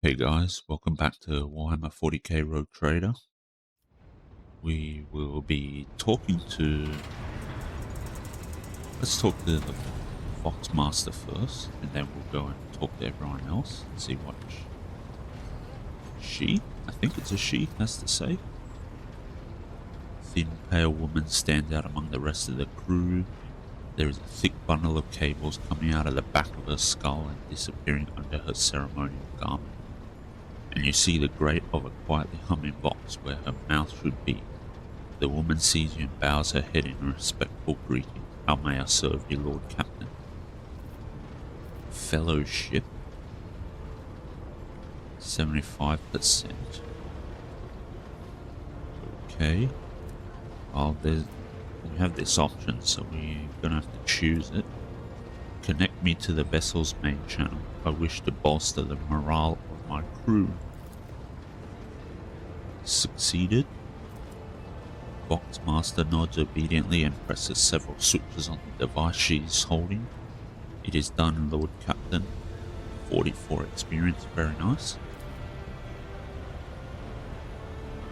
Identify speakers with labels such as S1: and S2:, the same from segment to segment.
S1: Hey guys, welcome back to Warhammer 40k Rogue Trader. We will be talking to... Let's talk to the Fox Master first, and then we'll go and talk to everyone else and see what I think it's a she, has to say. Thin, pale woman stands out among the rest of the crew. There is a thick bundle of cables coming out of the back of her skull and disappearing under her ceremonial garment. And you see the grate of a quietly humming box where her mouth should be. The woman sees you and bows her head in a respectful greeting. How may I serve you, Lord Captain? Fellowship. 75%. Okay. Well, we have this option, so we're gonna have to choose it. Connect me to the vessel's main channel. I wish to bolster the morale of my crew. Succeeded. Fox Master nods obediently and presses several switches on the device she is holding. It is done, Lord Captain. 44 experience, very nice.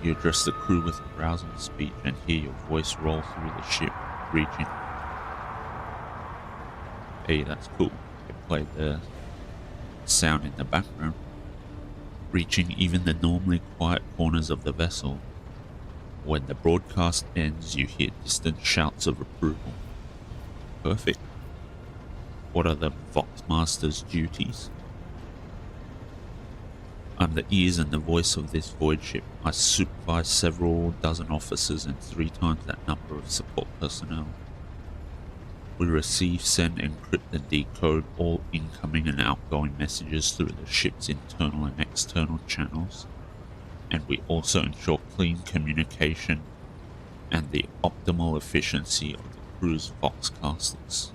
S1: You address the crew with a rousing speech and hear your voice roll through the ship, reaching... Hey, that's cool. You play the sound in the background. Reaching even the normally quiet corners of the vessel. When the broadcast ends, you hear distant shouts of approval. Perfect. What are the Fox Master's duties? I'm the ears and the voice of this void ship. I supervise several dozen officers and 3 times that number of support personnel. We receive, send, encrypt and decode all incoming and outgoing messages through the ship's internal and external channels, and we also ensure clean communication and the optimal efficiency of the crew's voxcasters.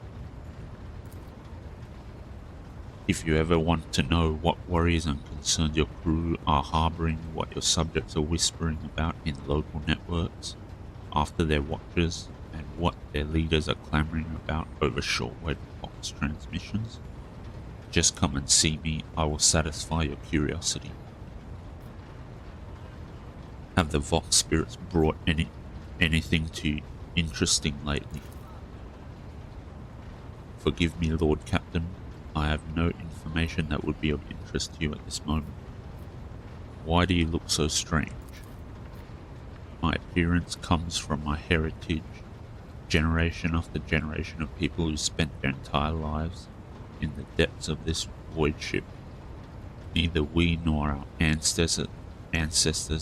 S1: If you ever want to know what worries and concerns your crew are harboring, what your subjects are whispering about in local networks after their watches, and what their leaders are clamoring about over shortwave Fox transmissions, just come and see me. I will satisfy your curiosity. Have the Vox spirits brought anything to interesting lately? Forgive me, Lord Captain. I have no information that would be of interest to you at this moment. Why do you look so strange? My appearance comes from my heritage. Generation after generation of people who spent their entire lives in the depths of this void ship. Neither we nor our ancestors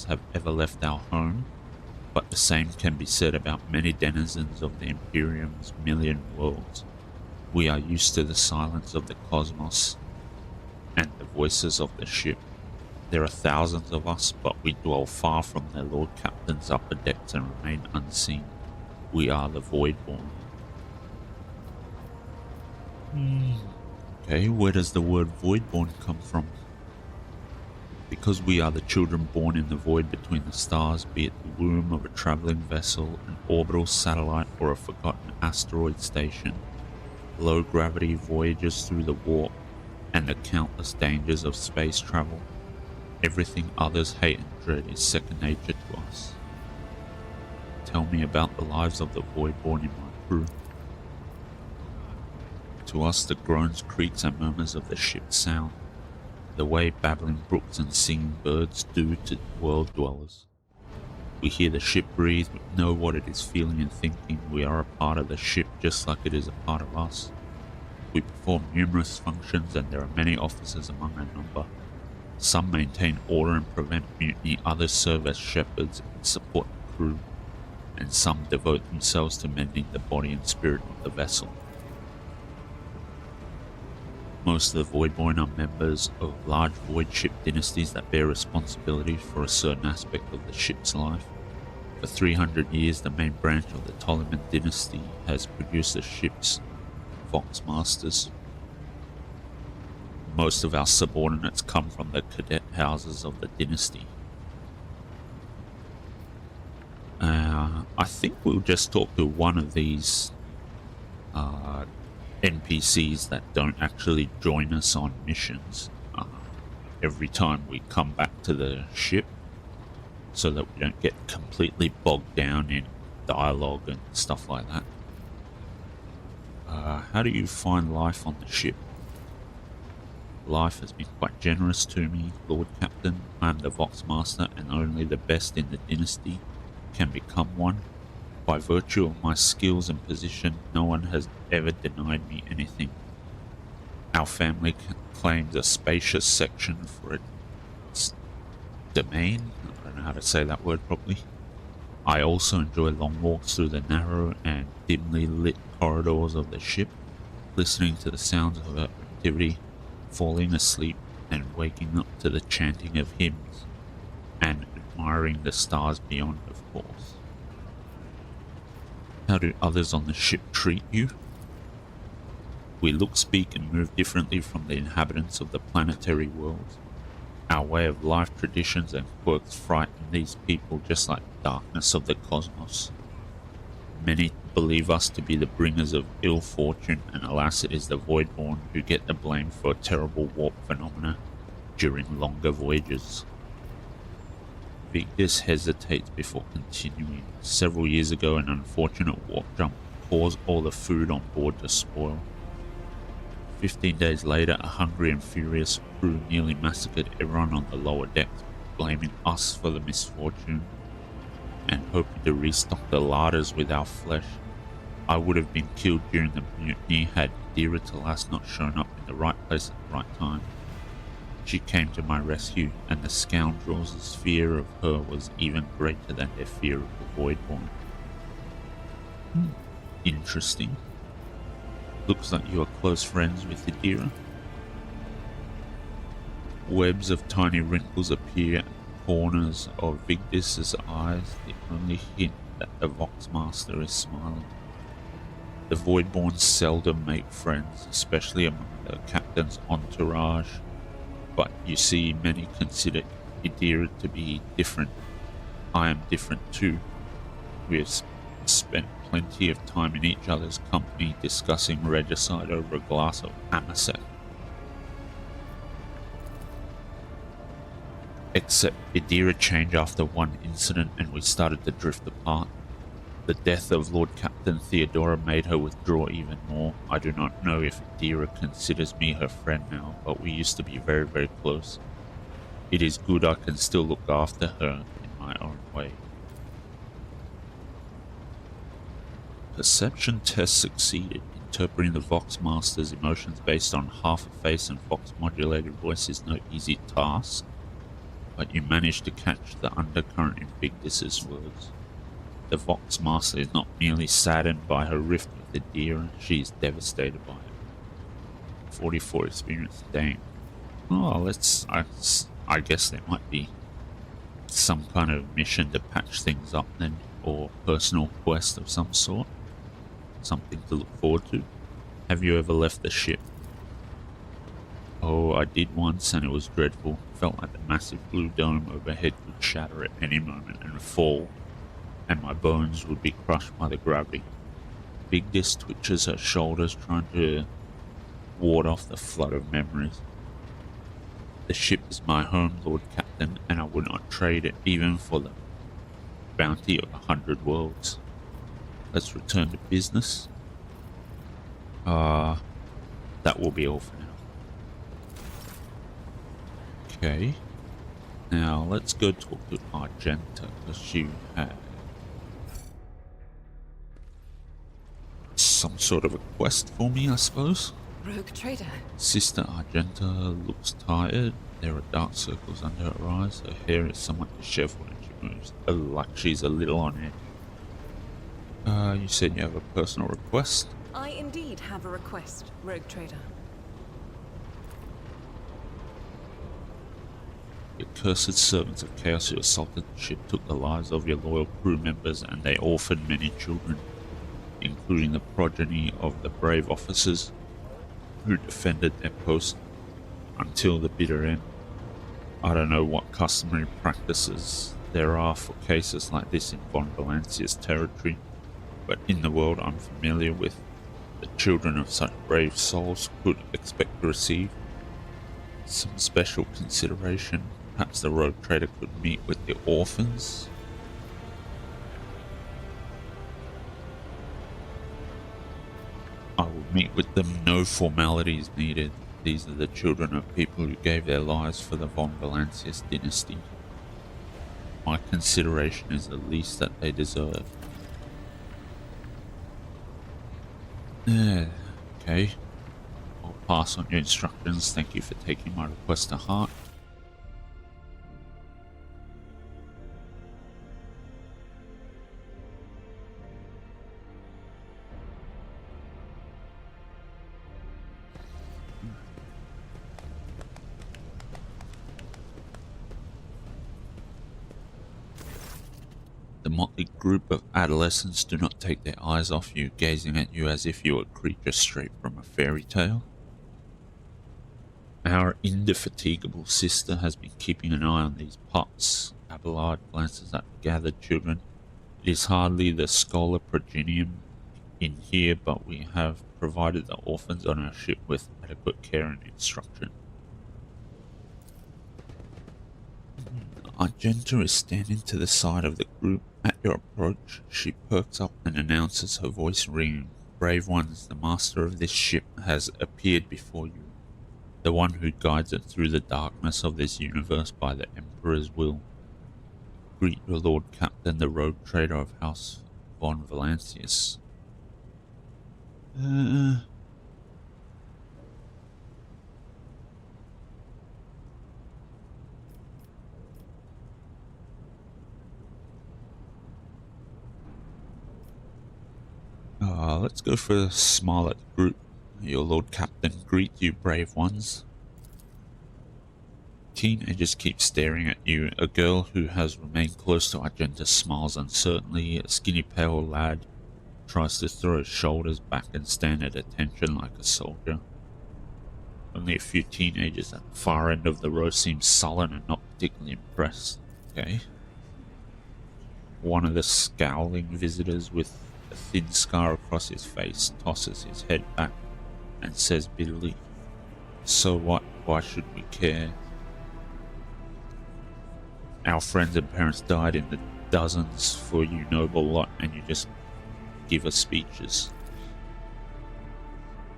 S1: have ever left our home, but the same can be said about many denizens of the Imperium's million worlds. We are used to the silence of the cosmos and the voices of the ship. There are thousands of us, but we dwell far from their Lord Captain's upper decks and remain unseen. We are the Voidborn. Okay, where does the word Voidborn come from? Because we are the children born in the void between the stars, be it the womb of a traveling vessel, an orbital satellite, or a forgotten asteroid station. Low gravity voyages through the warp and the countless dangers of space travel. Everything others hate and dread is second nature to us. Tell me about the lives of the Voidborn in my crew. To us the groans, creaks and murmurs of the ship sound, the way babbling brooks and singing birds do to world dwellers. We hear the ship breathe, we know what it is feeling and thinking. We are a part of the ship just like it is a part of us. We perform numerous functions and there are many officers among our number. Some maintain order and prevent mutiny, others serve as shepherds and support the crew, and some devote themselves to mending the body and spirit of the vessel. Most of the Voidborn are members of large void ship dynasties that bear responsibility for a certain aspect of the ship's life. For 300 years, the main branch of the Ptolemon dynasty has produced the ship's Fox Masters. Most of our subordinates come from the cadet houses of the dynasty. I think we'll just talk to one of these NPCs that don't actually join us on missions. every time we come back to the ship so that we don't get completely bogged down in dialogue and stuff like that. How do you find life on the ship? Life has been quite generous to me, Lord Captain. I am the Voxmaster, and only the best in the dynasty can become one. By virtue of my skills and position, no one has ever denied me anything. Our family claims a spacious section for its domain. I don't know how to say that word properly. I also enjoy long walks through the narrow and dimly lit corridors of the ship, listening to the sounds of activity, falling asleep and waking up to the chanting of hymns, and admiring the stars beyond, of course. How do others on the ship treat you? We look, speak, and move differently from the inhabitants of the planetary worlds. Our way of life, traditions, and quirks frighten these people just like the darkness of the cosmos. Many believe us to be the bringers of ill fortune, and alas, it is the Voidborn who get the blame for terrible warp phenomena during longer voyages. Vigdis hesitates before continuing. Several years ago, an unfortunate warp jump caused all the food on board to spoil. 15 days later, a hungry and furious crew nearly massacred everyone on the lower decks, blaming us for the misfortune and hoping to restock the larders with our flesh. I would have been killed during the mutiny had Dira Talas not shown up in the right place at the right time. She came to my rescue, and the scoundrels' fear of her was even greater than their fear of the Voidborn. Interesting. Looks like you are close friends with Adira. Webs of tiny wrinkles appear at the corners of Vigdis's eyes, the only hint that the Voxmaster is smiling. The Voidborn seldom make friends, especially among the captain's entourage, but you see, many consider Adira to be different. I am different too. We have spent plenty of time in each other's company discussing regicide over a glass of amasec. Except Adira changed after one incident and we started to drift apart. The death of Lord Captain Theodora made her withdraw even more. I do not know if Adira considers me her friend now, but we used to be very, very close. It is good I can still look after her in my own way. Perception test succeeded. Interpreting the Voxmaster's emotions based on half a face and Vox-modulated voice is no easy task, but you managed to catch the undercurrent in Vigdis's words. The Voxmaster is not merely saddened by her rift with Adira, she is devastated by it. 44 experience, dang. Oh, I guess there might be some kind of mission to patch things up then, or personal quest of some sort. Something to look forward to. Have you ever left the ship? Oh, I did once, and it was dreadful. Felt like the massive blue dome overhead could shatter at any moment and fall, and my bones would be crushed by the gravity. Vigdis twitches her shoulders, trying to ward off the flood of memories. The ship is my home, Lord Captain, and I would not trade it even for the bounty of 100 worlds. Let's return to business. That will be all for now. Okay. Now let's go talk to Argenta, because she had some sort of a quest for me, I suppose.
S2: Rogue trader.
S1: Sister Argenta looks tired. There are dark circles under her eyes. Her hair is somewhat disheveled and she moves like she's a little on edge. You said you have a personal request?
S2: I indeed have a request, Rogue trader.
S1: The accursed servants of chaos who assaulted the ship took the lives of your loyal crew members, and they orphaned many children, including the progeny of the brave officers who defended their post until the bitter end. I don't know what customary practices there are for cases like this in Von Valancia's territory, but in the world I'm familiar with, the children of such brave souls could expect to receive some special consideration. Perhaps the rogue trader could meet with the orphans. I will meet with them, no formalities needed. These are the children of people who gave their lives for the von Valancius dynasty. My consideration is the least that they deserve. Okay. I'll pass on your instructions. Thank you for taking my request to heart. The motley group of adolescents do not take their eyes off you, gazing at you as if you were a creature straight from a fairy tale. Our indefatigable sister has been keeping an eye on these pups. Abelard glances at the gathered children. It is hardly the scholar progenium in here, but we have provided the orphans on our ship with adequate care and instruction. Argenta is standing to the side of the group. At your approach, she perks up and announces, her voice ringing. Brave ones, the master of this ship has appeared before you. The one who guides it through the darkness of this universe by the Emperor's will. Greet your Lord Captain, the rogue trader of House von Valancius. Let's go for a smile at the group. Your Lord Captain greet you, brave ones. Teenagers keep staring at you. A girl who has remained close to Argenta smiles uncertainly. A skinny pale lad tries to throw his shoulders back and stand at attention like a soldier. Only a few teenagers at the far end of the row seem sullen and not particularly impressed. Okay. One of the scowling visitors with a thin scar across his face tosses his head back and says bitterly, "So what? Why should we care? Our friends and parents died in the dozens for you noble lot, and you just give us speeches."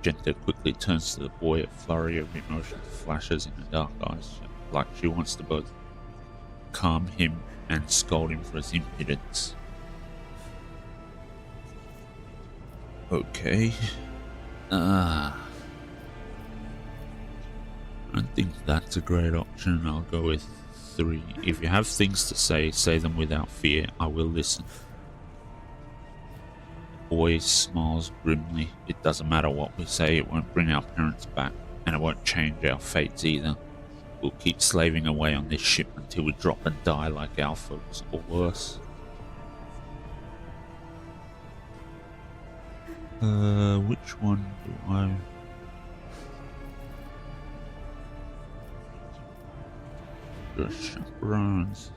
S1: Genta quickly turns to the boy. A flurry of emotion flashes in her dark eyes, like she wants to both calm him and scold him for his impudence. Okay. I don't think that's a great option. I'll go with 3. If you have things to say them without fear. I will listen. The boy smiles grimly. It doesn't matter what we say, it won't bring our parents back, and it won't change our fates either. We'll keep slaving away on this ship until we drop and die like our folks, or worse. Which one do I... Your chaperones.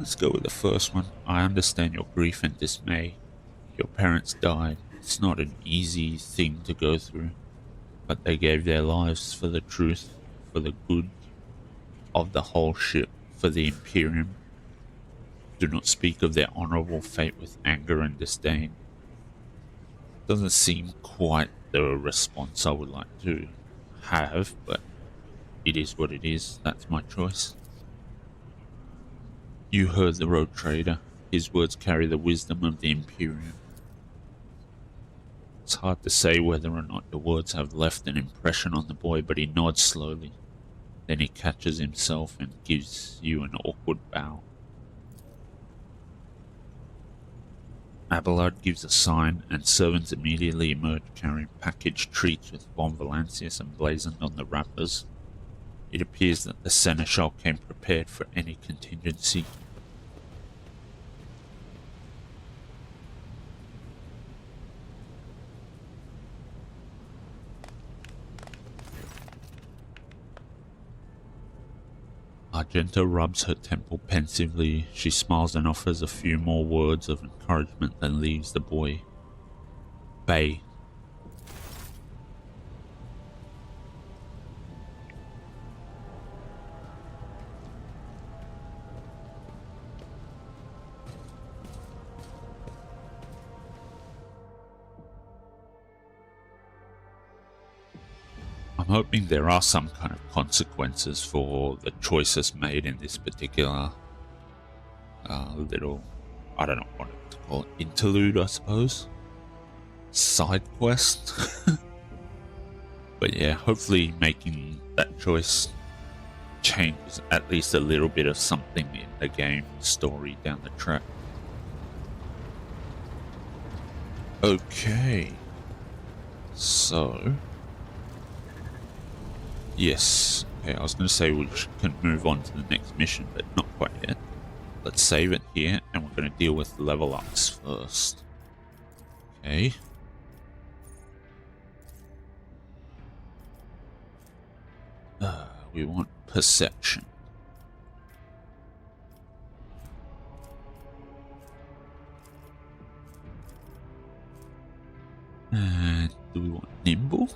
S1: Let's go with the first one. I understand your grief and dismay. Your parents died. It's not an easy thing to go through, but they gave their lives for the truth, for the good of the whole ship, for the Imperium. Do not speak of their honorable fate with anger and disdain. Doesn't seem quite the response I would like to have, but it is what it is. That's my choice. You heard the rogue trader. His words carry the wisdom of the Imperium. It's hard to say whether or not the words have left an impression on the boy, but he nods slowly. Then he catches himself and gives you an awkward bow. Abelard gives a sign, and servants immediately emerge carrying packaged treats with von Valancius emblazoned on the wrappers. It appears that the seneschal came prepared for any contingency. Argenta rubs her temple pensively. She smiles and offers a few more words of encouragement, then leaves the boy. Bay. I'm hoping there are some kind of consequences for the choices made in this particular little, I don't know what to call it, interlude, I suppose. Side quest. But yeah, hopefully making that choice changes at least a little bit of something in the game story down the track. Okay. So... yes. Okay, I was going to say we can move on to the next mission, but not quite yet. Let's save it here, and we're going to deal with level ups first. Okay. We want perception. And do we want nimble?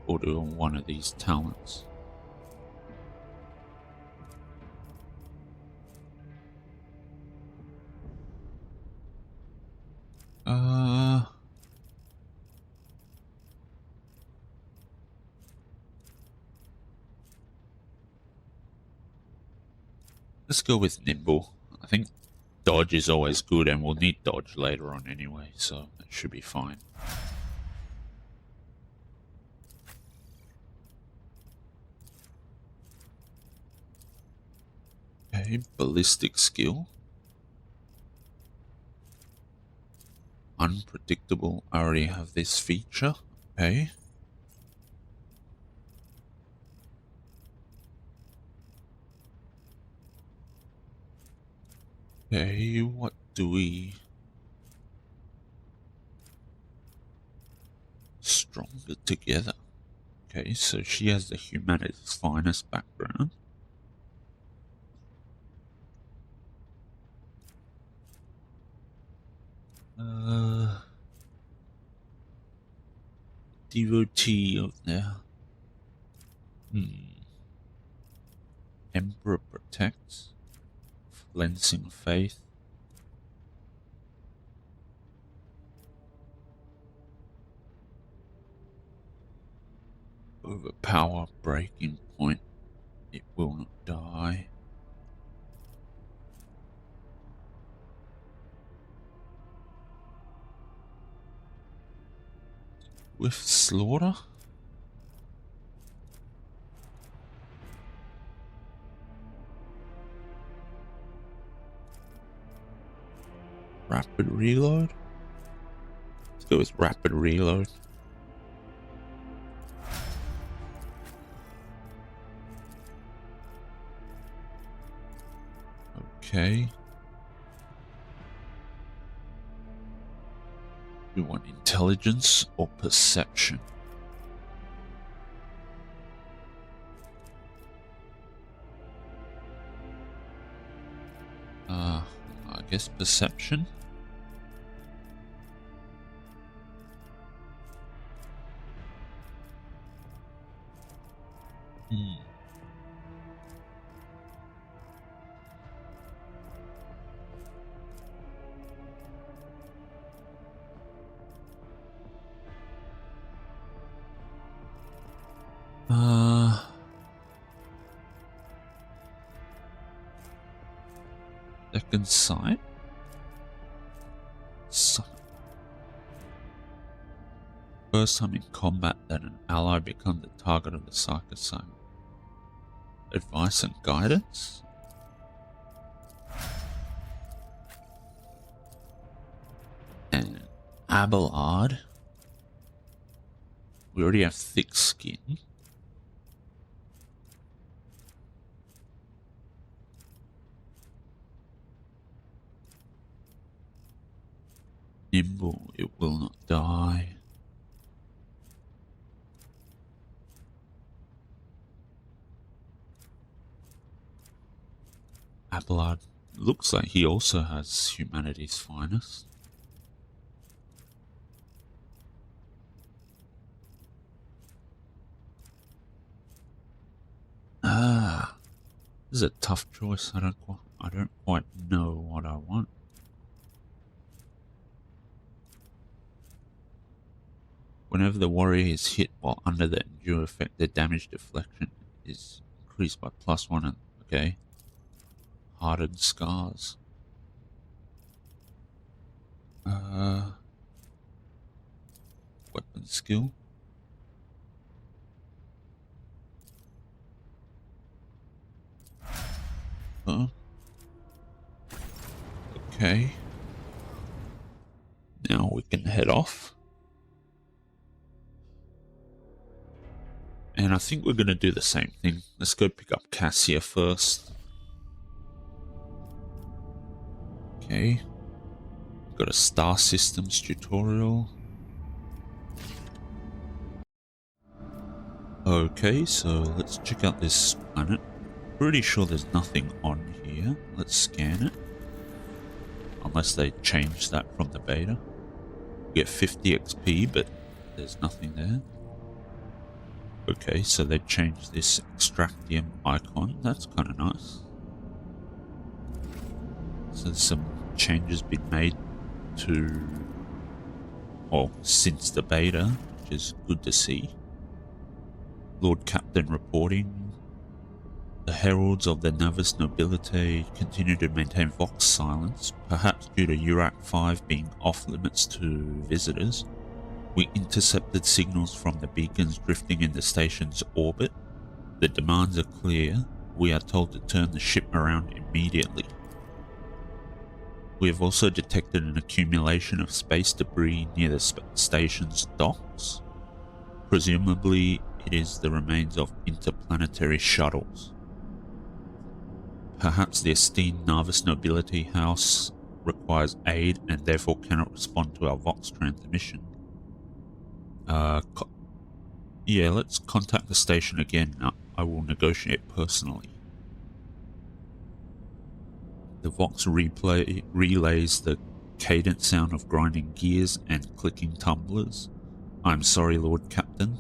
S1: Or do we want one of these talents? Let's go with nimble. I think dodge is always good, and we'll need dodge later on anyway, so that should be fine. Okay, ballistic skill. Unpredictable. I already have this feature. Okay. Okay, what do we... stronger together. Okay, so she has the humanities finest background. Devotee of the... Emperor protects. Cleansing faith. Overpower, breaking point. It will not die. With slaughter? Rapid reload? Let's go with rapid reload. Okay. We want intelligence or perception. I guess perception. Second sight. First time in combat that an ally becomes the target of the psych assignment. Advice and guidance. And Abelard. We already have thick skin. Nimble, it will not die. Abelard looks like he also has humanity's finest. This is a tough choice. I don't quite know what I want. Whenever the warrior is hit while under the endure effect, their damage deflection is increased by +1. Okay. Hardened scars. Weapon skill. Okay. Now we can head off. And I think we're going to do the same thing. Let's go pick up Cassia first. Okay. Got a star systems tutorial. Okay, so let's check out this planet. Pretty sure there's nothing on here. Let's scan it. Unless they changed that from the beta. We get 50 XP, but there's nothing there. Okay, so they changed this extractium icon. That's kind of nice. So there's some changes been made to, well, since the beta, which is good to see. Lord Captain reporting. The heralds of the Navis nobility continue to maintain Vox silence, perhaps due to Urak 5 being off limits to visitors. We intercepted signals from the beacons drifting in the station's orbit. The demands are clear. We are told to turn the ship around immediately. We have also detected an accumulation of space debris near the station's docks. Presumably, it is the remains of interplanetary shuttles. Perhaps the esteemed Navis nobility house requires aid and therefore cannot respond to our Vox transmission. Yeah, let's contact the station again. I will negotiate personally. The Vox replay relays the cadent sound of grinding gears and clicking tumblers. I'm sorry, Lord Captain.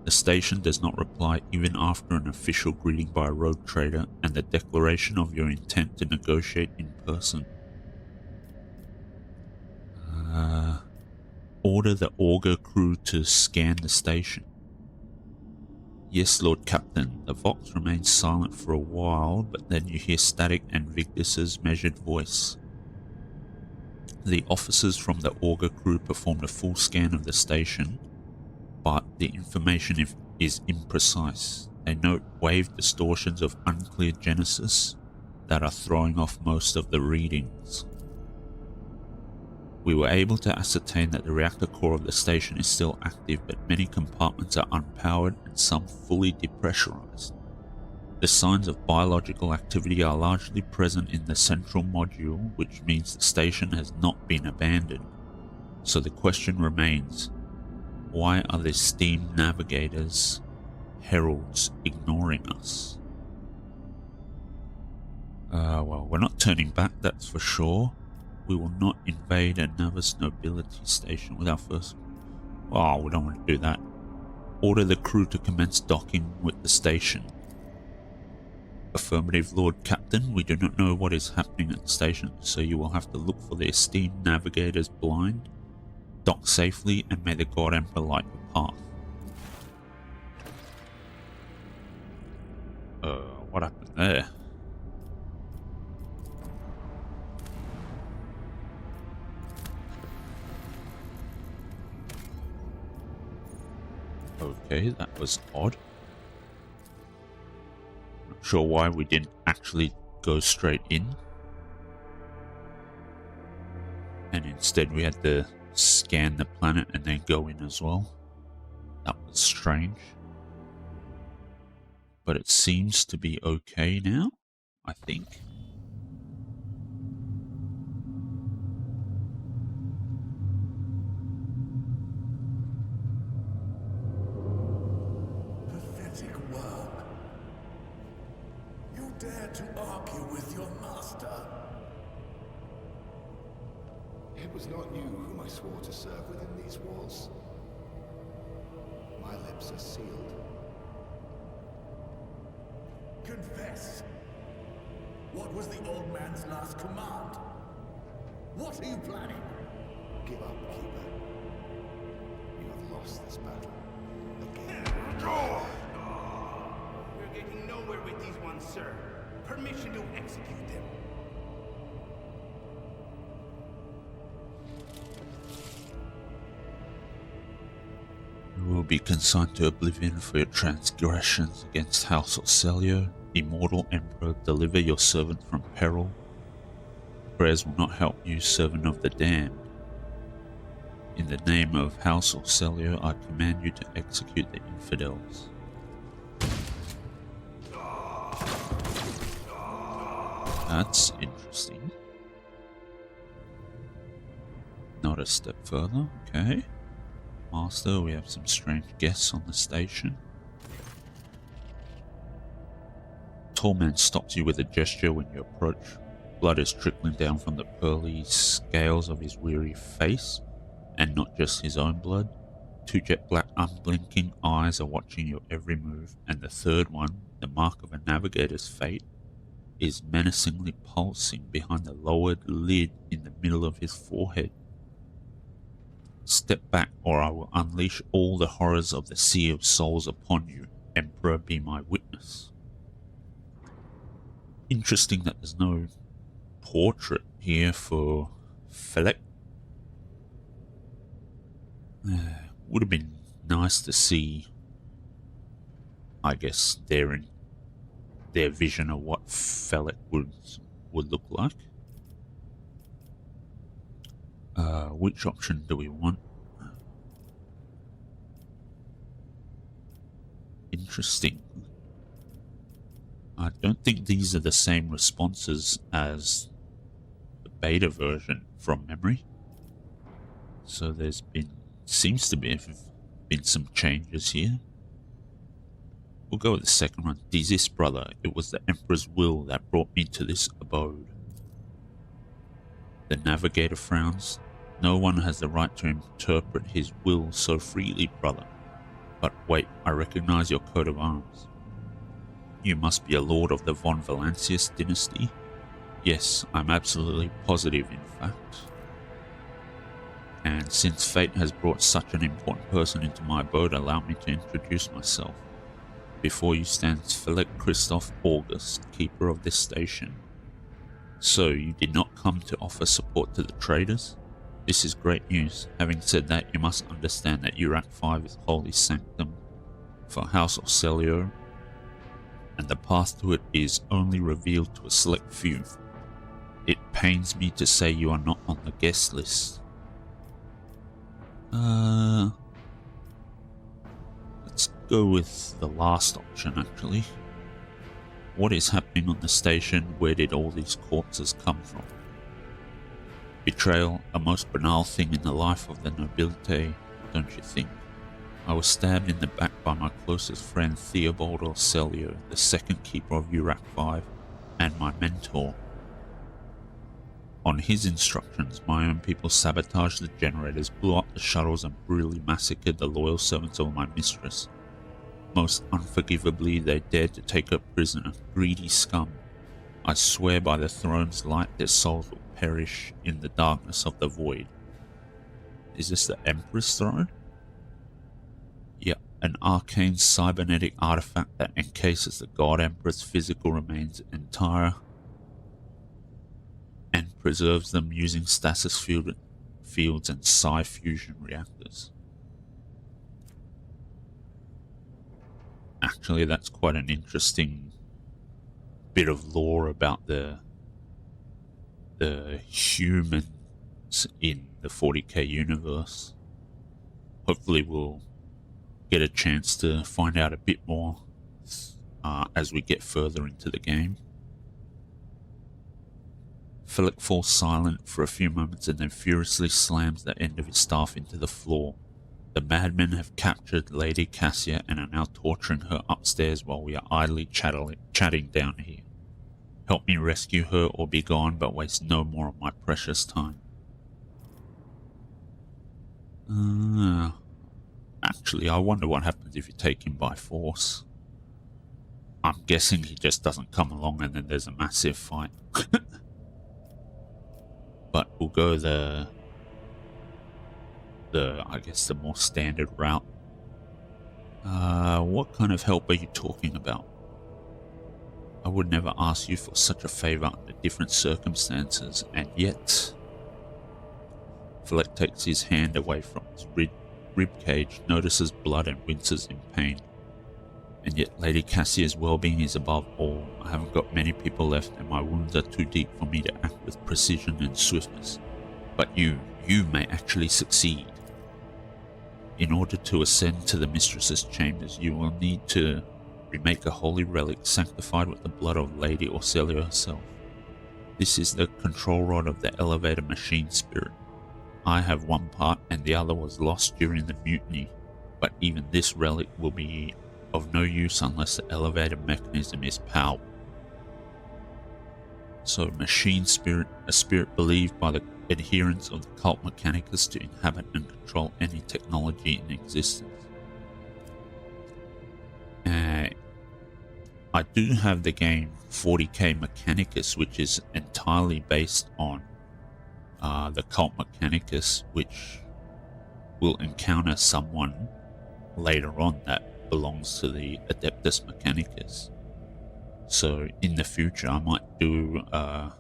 S1: The station does not reply even after an official greeting by a rogue trader and the declaration of your intent to negotiate in person. Order the auger crew to scan the station. Yes, Lord Captain. The Vox remains silent for a while, but then you hear static and Vigdis's measured voice. The officers from the auger crew performed a full scan of the station, but the information is imprecise. They note wave distortions of unclear genesis that are throwing off most of the readings. We were able to ascertain that the reactor core of the station is still active, but many compartments are unpowered and some fully depressurized. The signs of biological activity are largely present in the central module, which means the station has not been abandoned. So the question remains, why are the steam navigators, heralds, ignoring us? Well, we're not turning back, that's for sure. We will not invade a Navis nobility station without first... Oh, we don't want to do that. Order the crew to commence docking with the station. Affirmative, Lord Captain. We do not know what is happening at the station, so you will have to look for the esteemed navigators blind. Dock safely, and may the God Emperor light your path. What happened there? Okay, that was odd. Not sure why we didn't actually go straight in. And instead we had to scan the planet and then go in as well. That was strange. But it seems to be okay now, I think.
S3: Pathetic work. You dare to argue with your master?
S4: It was not you whom I swore to serve within these walls. My lips are sealed.
S3: Confess. What was the old man's last command? What are you planning?
S4: Give up, Keeper. You have lost this battle. Again.
S5: We're getting nowhere with these ones, sir. Permission to execute them.
S1: You will be consigned to oblivion for your transgressions against House Orcelio. Immortal Emperor, deliver your servant from peril. Prayers will not help you, servant of the damned. In the name of House Orcelio, I command you to execute the infidels. That's interesting. Not a step further, okay. Master, we have some strange guests on the station. Tall man stops you with a gesture when you approach. Blood is trickling down from the pearly scales of his weary face, and not just his own blood. Two jet black unblinking eyes are watching your every move, and the third one, the mark of a navigator's fate, is menacingly pulsing behind the lowered lid in the middle of his forehead. Step back, or I will unleash all the horrors of the Sea of Souls upon you. Emperor, be my witness. Interesting that there's no portrait here for Felek. Would have been nice to see, I guess, their vision of what Felek would look like. Which option do we want? Interesting. I don't think these are the same responses as the beta version from memory. So there's seems to be some changes here. We'll go with the second one. Desist, brother. It was the Emperor's will that brought me to this abode. The navigator frowns. No one has the right to interpret his will so freely, brother. But wait, I recognize your coat of arms. You must be a lord of the von Valancius dynasty. Yes, I'm absolutely positive, in fact. And since fate has brought such an important person into my abode, allow me to introduce myself. Before you stands Felek Christoph August, keeper of this station. So, you did not come to offer support to the traders? This is great news. Having said that, you must understand that Urak 5 is holy sanctum for House Orcelio, and the path to it is only revealed to a select few. It pains me to say you are not on the guest list. Let's go with the last option, actually. What is happening on the station? Where did all these corpses come from? Betrayal, a most banal thing in the life of the nobility, don't you think? I was stabbed in the back by my closest friend Theobald Orcelio, the second keeper of Urak 5, and my mentor. On his instructions, my own people sabotaged the generators, blew up the shuttles, and brutally massacred the loyal servants of my mistress. Most unforgivably, they dared to take her prisoner, greedy scum. I swear by the throne's light their souls will perish in the darkness of the void. Is this the Emperor's throne? Yeah, an arcane cybernetic artifact that encases the God Emperor's physical remains entire and preserves them using stasis fields and psi fusion reactors. Actually, that's quite an interesting bit of lore about the humans in the 40k universe. Hopefully we'll get a chance to find out a bit more as we get further into the game. Felek falls silent for a few moments and then furiously slams the end of his staff into the floor. The madmen have captured Lady Cassia and are now torturing her upstairs while we are idly chatting down here. Help me rescue her or be gone, but waste no more of my precious time. Actually, I wonder what happens if you take him by force. I'm guessing he just doesn't come along and then there's a massive fight. But we'll go the I guess the more standard route. What kind of help are you talking about? I would never ask you for such a favor under different circumstances, and yet... Fleck takes his hand away from his rib cage, notices blood and winces in pain. And yet Lady Cassia's well-being is above all. I haven't got many people left, and my wounds are too deep for me to act with precision and swiftness. But you may actually succeed. In order to ascend to the mistress's chambers, you will need to remake a holy relic sanctified with the blood of Lady Orcelia herself. This is the control rod of the elevator machine spirit. I have one part and the other was lost during the mutiny, but even this relic will be of no use unless the elevator mechanism is powered. So machine spirit, a spirit believed by the adherents of the cult Mechanicus to inhabit and control any technology in existence. I do have the game 40k Mechanicus, which is entirely based on the cult Mechanicus, which will encounter someone later on that belongs to the Adeptus Mechanicus. So in the future I might do a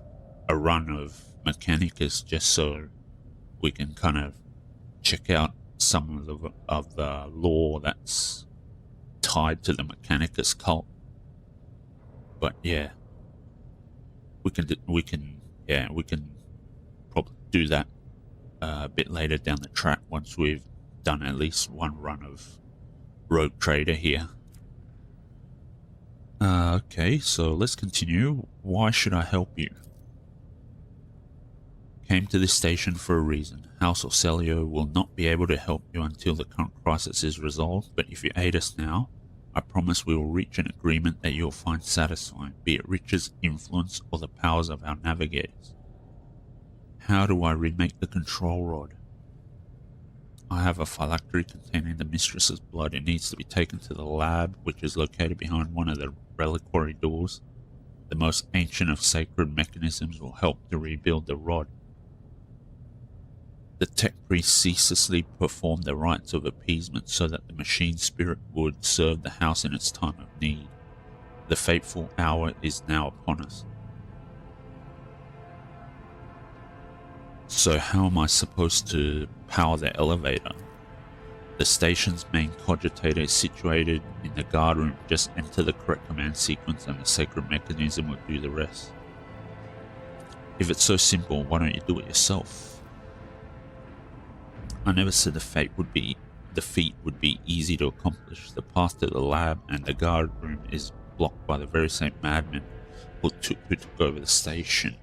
S1: run of Mechanicus just so we can kind of check out some of the lore that's tied to the Mechanicus cult. But yeah, we can probably do that a bit later down the track once we've done at least one run of Rogue Trader here. Okay, so let's continue. Why should I help you? Came to this station for a reason. House Orcelio will not be able to help you until the current crisis is resolved, but if you aid us now, I promise we will reach an agreement that you'll find satisfying, be it riches, influence, or the powers of our navigators. How do I remake the control rod? I have a phylactery containing the mistress's blood. It needs to be taken to the lab, which is located behind one of the reliquary doors. The most ancient of sacred mechanisms will help to rebuild the rod. The tech priest ceaselessly performed the rites of appeasement so that the machine spirit would serve the house in its time of need. The fateful hour is now upon us. So how am I supposed to power the elevator? The station's main cogitator is situated in the guard room. Just enter the correct command sequence and the sacred mechanism will do the rest. If it's so simple, why don't you do it yourself? I never said the feat would be easy to accomplish. The path to the lab and the guard room is blocked by the very same madmen who took over the station.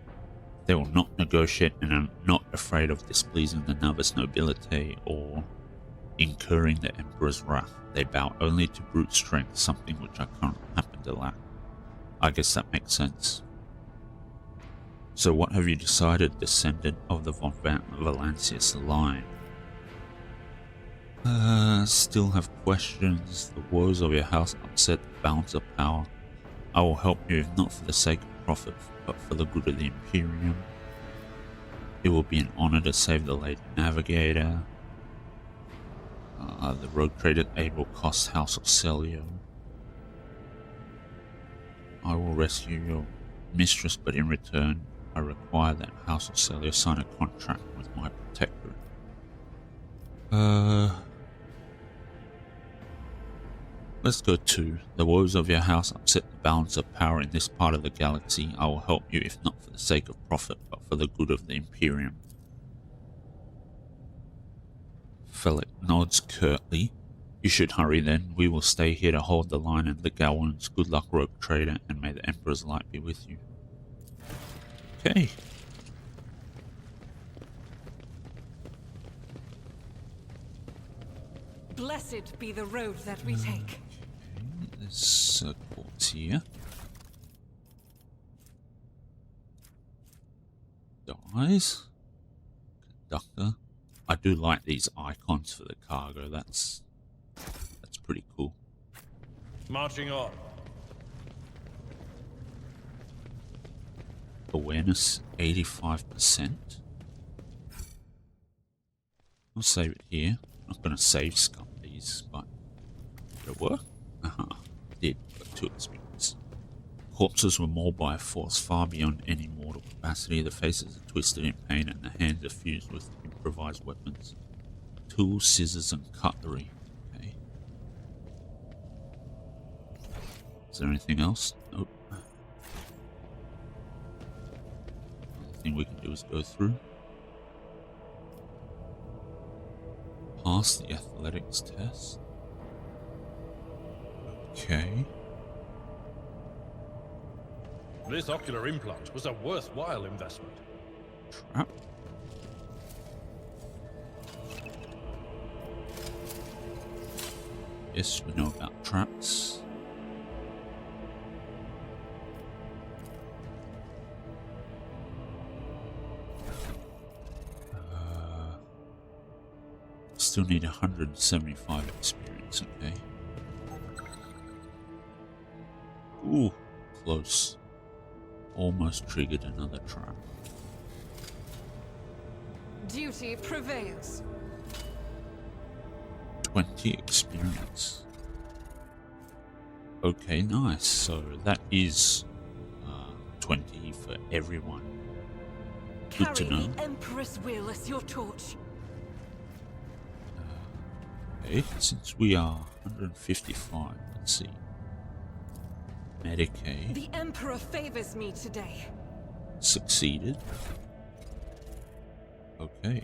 S1: They will not negotiate and are not afraid of displeasing the novice nobility or incurring the Emperor's wrath. They bow only to brute strength, something which I can't happen to lack. I guess that makes sense. So what have you decided, descendant of the von Valancius line? Still have questions. The woes of your house upset the balance of power. I will help you, if not for the sake of profit, but for the good of the Imperium. It will be an honor to save the Lady Navigator. The Rogue Trader aid will cost House Orcelio. I will rescue your mistress, but in return, I require that House Orcelio sign a contract with my protector. Let's go to the woes of your house upset the balance of power in this part of the galaxy. I will help you, if not for the sake of profit, but for the good of the Imperium. Felix nods curtly. You should hurry then. We will stay here to hold the line and lick our wounds. Good luck, Rogue Trader, and may the Emperor's light be with you. Okay.
S2: Blessed be the road that we take.
S1: There's circles here. Dies. Conductor. I do like these icons for the cargo. That's pretty cool.
S6: Marching on.
S1: Awareness 85%. I'll save it here. I'm not going to save scum these, but did it work? It did. Got 2 experience. Corpses were mauled by a force far beyond any mortal capacity. The faces are twisted in pain and the hands are fused with improvised weapons. Tools, scissors, and cutlery. Okay. Is there anything else? Nope. Only thing we can do is go through. Pass the athletics test. Okay.
S6: This ocular implant was a worthwhile investment.
S1: Trap. Yes, we know about traps. Still need 175 experience, okay. Ooh, close. Almost triggered another trap.
S2: Duty prevails.
S1: 20 experience. Okay, nice. So that is 20 for everyone. Good to
S2: Carry
S1: know.
S2: the Emperor's will as your torch.
S1: Okay, since we are 155, let's see. Medicaid.
S2: The Emperor favors me today.
S1: Succeeded. Okay.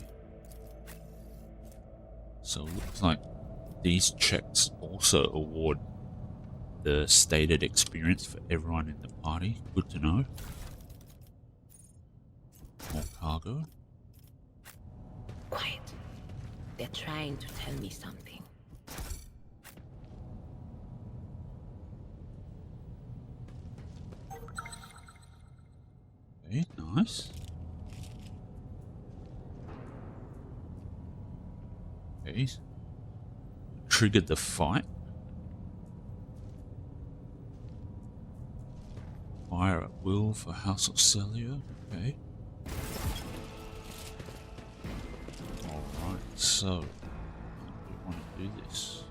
S1: So it looks like these checks also award the stated experience for everyone in the party. Good to know. More cargo.
S7: Quiet. They're trying to tell me something.
S1: Okay, nice. Okay. Triggered the fight. Fire at will for House of Celia. Okay. Alright, so how do we want to do this?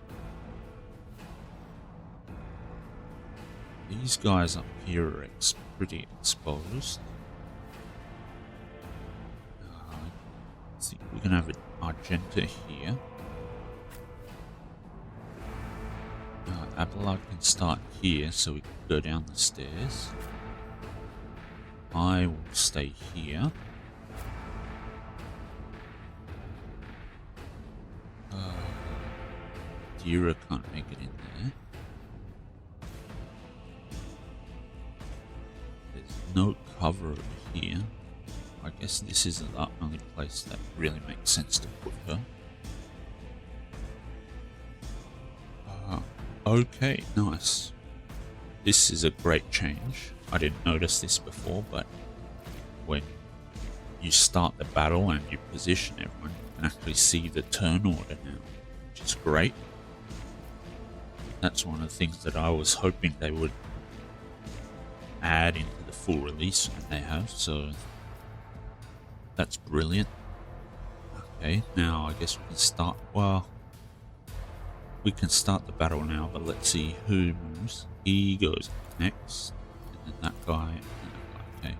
S1: These guys up here are pretty exposed. I think we can have an Argenta here. Abelard can start here, so we can go down the stairs. I will stay here. Dira can't make it in there. There's no cover over here. I guess this isn't the only place that really makes sense to put her. Okay, nice. This is a great change. I didn't notice this before, but when you start the battle and you position everyone, you can actually see the turn order now, which is great. That's one of the things that I was hoping they would add into the full release, and they have, so that's brilliant. Okay, now I guess we can start, well, we can start the battle now, but let's see who moves. He goes next, and then that guy, and that guy, okay.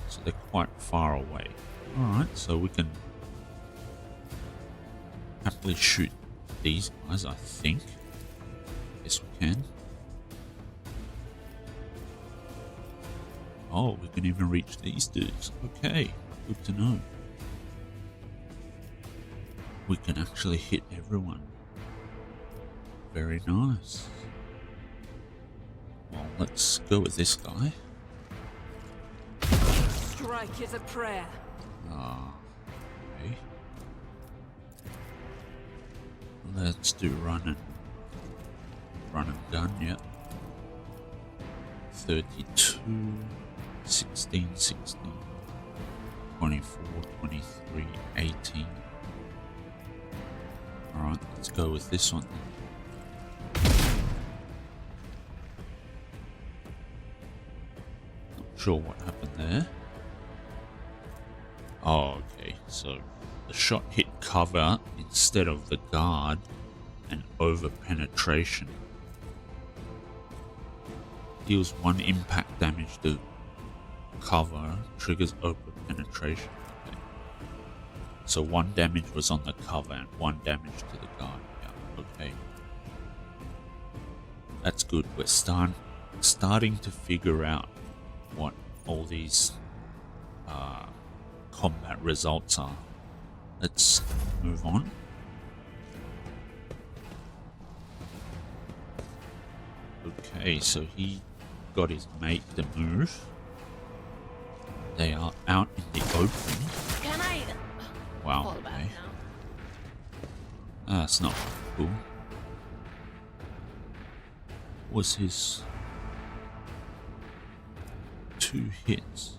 S1: So they're quite far away. Alright, so we can happily shoot these guys, I think. Yes, we can. Oh, we can even reach these dudes. Okay, good to know. We can actually hit everyone. Very nice. Well, let's go with this guy.
S2: Strike is a prayer.
S1: Okay. Let's do run and gun, yeah. 32, 16, 16. 24, 23, 18. Alright, let's go with this one then. Not sure what happened there. Oh, okay, so the shot hit cover instead of the guard and over penetration. Deals 1 impact damage to cover, triggers over penetration. Okay. So 1 damage was on the cover and 1 damage to the guard. Yeah, okay. That's good. We're starting to figure out what all these combat results are. Let's move on. Okay, so he got his mate to move. They are out in the open.
S7: Can I
S1: Wow,
S7: fall back
S1: okay.
S7: now?
S1: That's not cool. Was his 2 hits?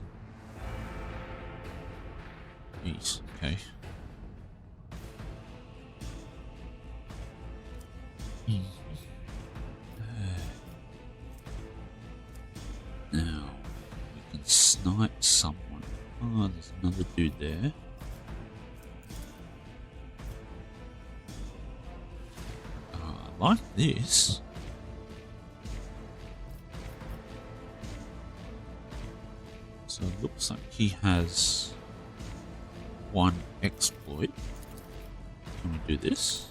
S1: Jeez, okay. Now, we can snipe someone. Oh, there's another dude there. I like this. So it looks like he has 1 exploit. Can we do this?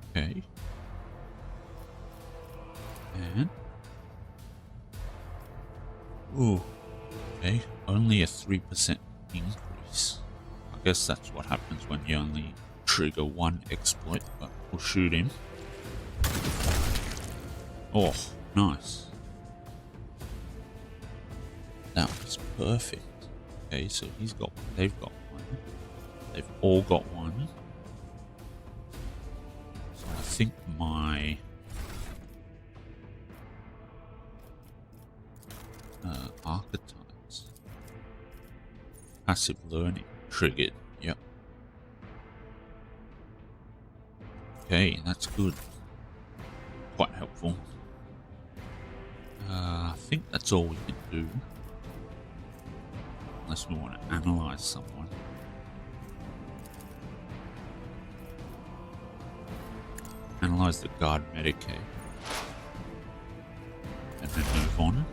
S1: Okay. And ooh, okay, only a 3% increase. I guess that's what happens when you only trigger 1 exploit, but we'll shoot him. Oh, nice. That was perfect. Okay, so he's got one, they've got 1. They've all got 1. So I think my archetypes passive learning triggered. Yep. Okay, that's good. Quite helpful. I think that's all we can do. Unless we want to analyze someone. Analyze the guard Medicaid. And then move on.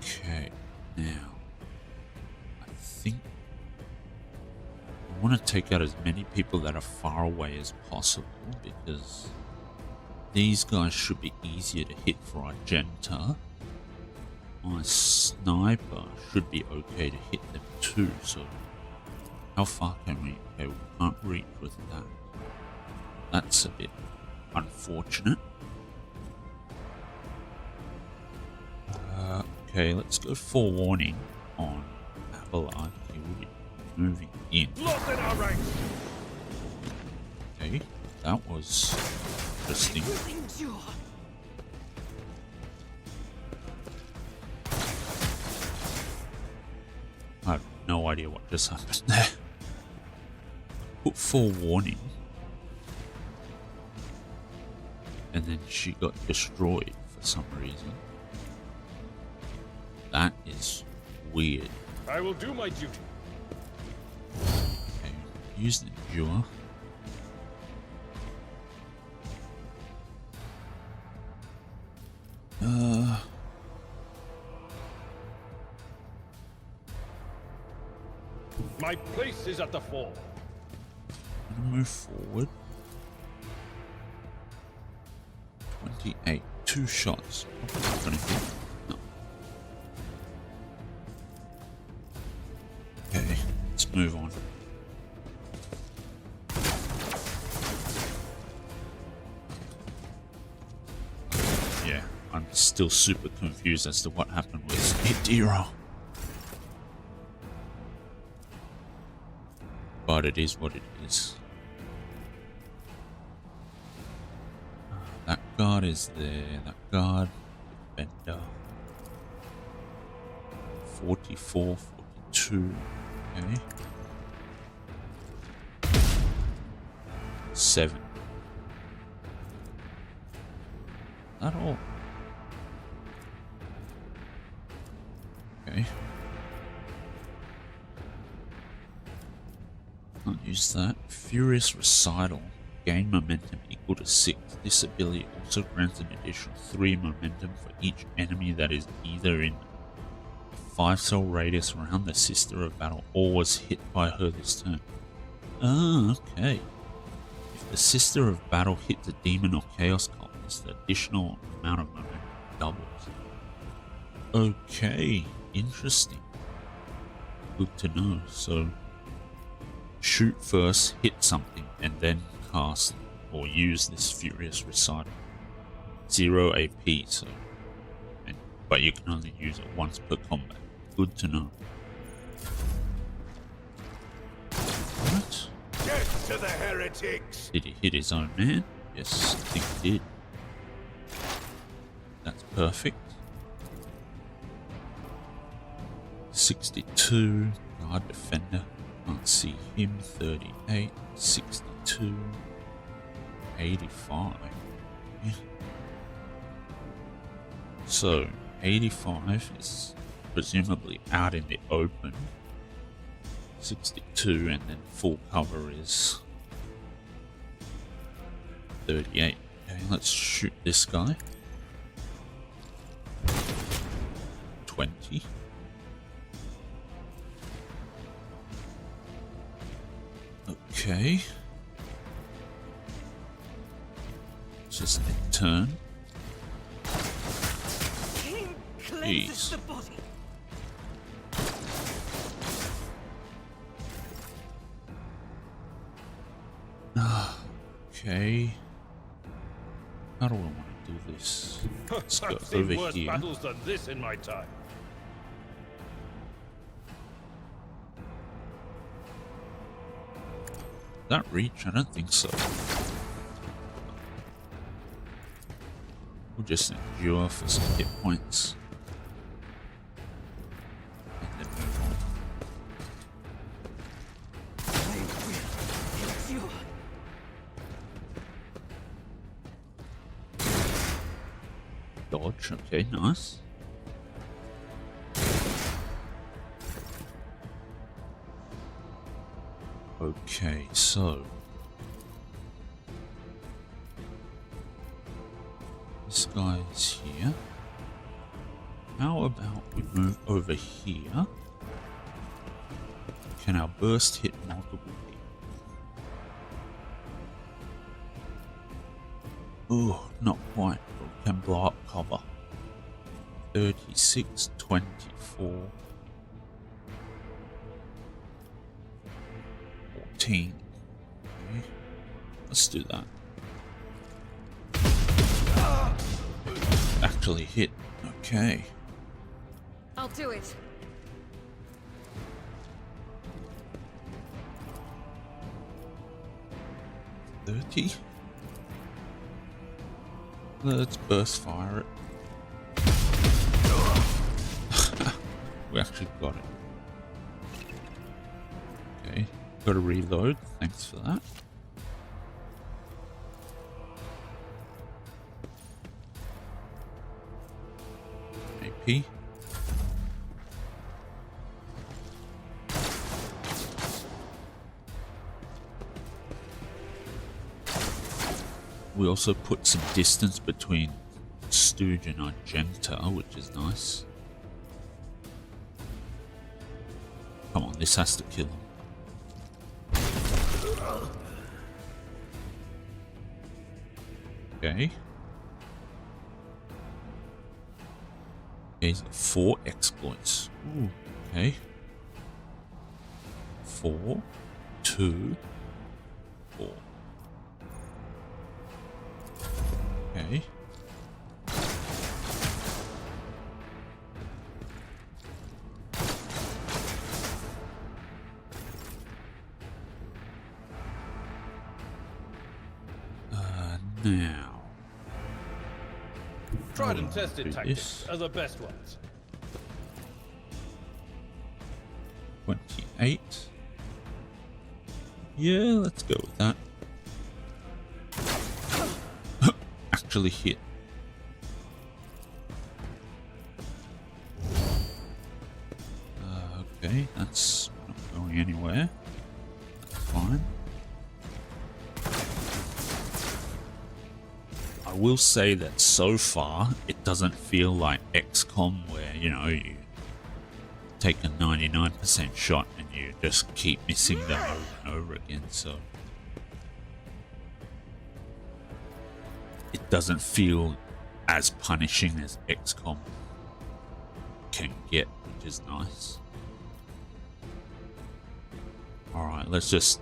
S1: Okay, now I think I want to take out as many people that are far away as possible, because these guys should be easier to hit for Argenta. My sniper should be okay to hit them too, so how far can we? Okay, we can't reach with that. That's a bit unfortunate. Okay, let's go forewarning on Abelard. He will be moving in.
S5: Lost in our ranks.
S1: Okay, that was interesting.
S2: Endure.
S1: I have no idea what just happened there. Put forewarning. And then she got destroyed for some reason. That is weird.
S6: I will do my duty.
S1: Okay, use the endure.
S6: My place is at the fore.
S1: I'm gonna move forward. 28. 2 shots. Not gonna hit. No. Okay, let's move on. Yeah, I'm still super confused as to what happened with Idira. But it is what it is. That guard is there. That guard defender. 44, 42. Okay. 7. That all? Okay. Can't use that. Furious Recital. Gain momentum equal to 6. This ability also grants an additional 3 momentum for each enemy that is either in a 5-cell radius around the Sister of Battle or was hit by her this turn. Ah, okay. If the Sister of Battle hits a demon or chaos cultist, the additional amount of momentum doubles. Okay, interesting. Good to know. So, shoot first, hit something, and then cast or use this Furious Recital. 0 AP, so, but you can only use it once per combat. Good to know. What?
S3: Get to the heretics!
S1: Did he hit his own man? Yes, I think he did. That's perfect. 62, guard defender. Can't see him. 38, 62, 85. Yeah. So 85 is presumably out in the open. 62, and then full cover is 38. Okay, let's shoot this guy. 20. Okay. It's just a turn.
S2: King cleanses
S1: Jeez.
S2: the body.
S1: Okay. How do I want to do this? Let's go
S6: I've seen
S1: over
S6: worse
S1: here.
S6: battles than this in my time.
S1: That reach? I don't think so. We'll just endure for some hit points. And then move on.
S2: They will endure.
S1: Dodge, okay, nice. Okay, so this guy is here. How about we move over here? Can our burst hit multiple people? Ooh, not quite. But we can blow up cover. 36, 24. 14. Okay. Let's do that. Actually hit. Okay.
S2: I'll do it.
S1: $30. Let's burst fire it. We actually got it. Okay. Got to reload. Thanks for that. AP. We also put some distance between Stooge and Argenta, which is nice. Come on, this has to kill him. Okay. He's got 4 exploits. Ooh, okay. 4, 2, 4. Okay. Now.
S6: Tried
S1: Oh,
S6: and tested
S1: do
S6: tactics
S1: this.
S6: are the best ones.
S1: 28. Yeah, let's go with that. Actually hit. Okay, that's not going anywhere. That's fine. I will say that so far, it doesn't feel like XCOM where, you know, you take a 99% shot and you just keep missing them over and over again, so it doesn't feel as punishing as XCOM can get, which is nice. Alright, let's just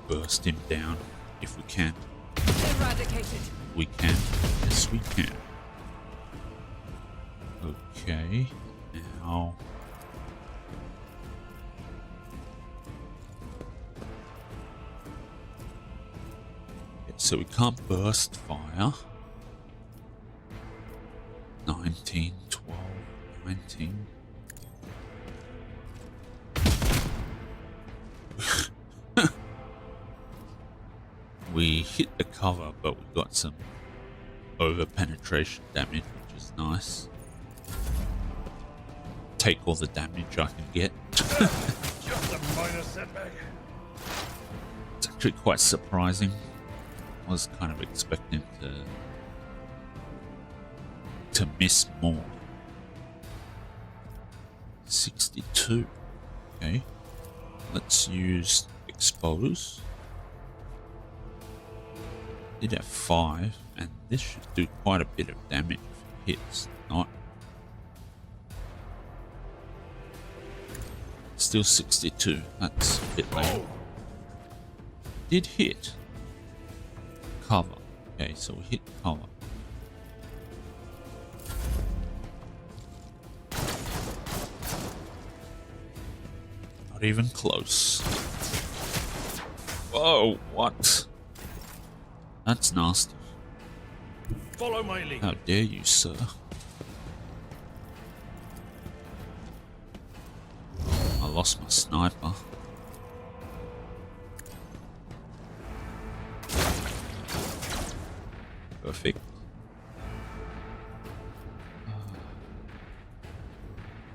S1: burst him down if we can.
S2: Eradicated.
S1: We can. Yes, we can. Okay, now... So we can't burst fire. 19, 12, 19. We hit the cover, but we got some over penetration damage, which is nice. Take all the damage I can get.
S6: Just a minor setback.
S1: It's actually quite surprising. I was kind of expecting to miss more. 62. Okay. Let's use expose. Did have 5, and this should do quite a bit of damage if it hits. Not. Still 62. That's a bit low. Did hit. Cover. Okay, so we hit cover. Not even close. Whoa, what? That's nasty.
S6: Follow my lead.
S1: How dare you, sir? I lost my sniper. Perfect.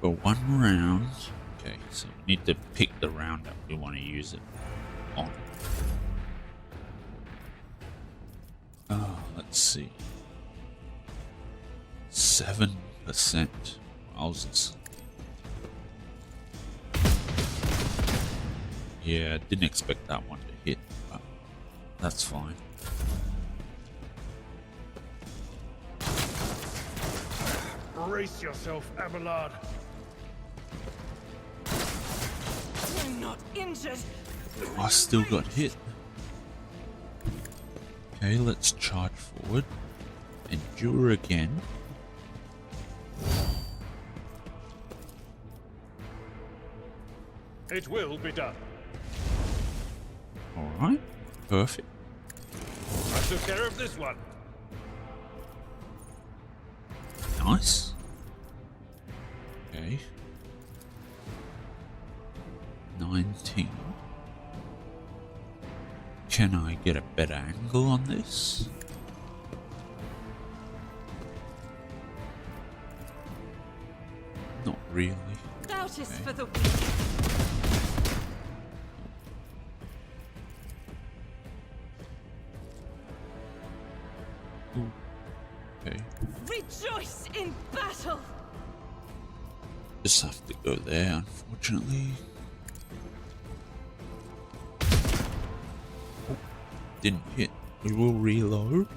S1: For one round. Okay, so we need to pick the round that we want to use it on. Let's see. 7%. Wowzers. Yeah, didn't expect that one to hit, but that's fine.
S6: Brace yourself, Abelard.
S2: I'm not injured.
S1: I still got hit. Okay, let's charge forward. Endure again.
S6: It will be done.
S1: Alright, perfect.
S6: I took care of this one.
S1: Nice. Okay. 19. Can I get a better angle on this? Not really.
S2: Doubt is
S1: Okay.
S2: for the weak.
S1: Ooh. Okay.
S2: Rejoice in battle.
S1: Just have to go there, unfortunately. Oh, didn't hit. We will reload.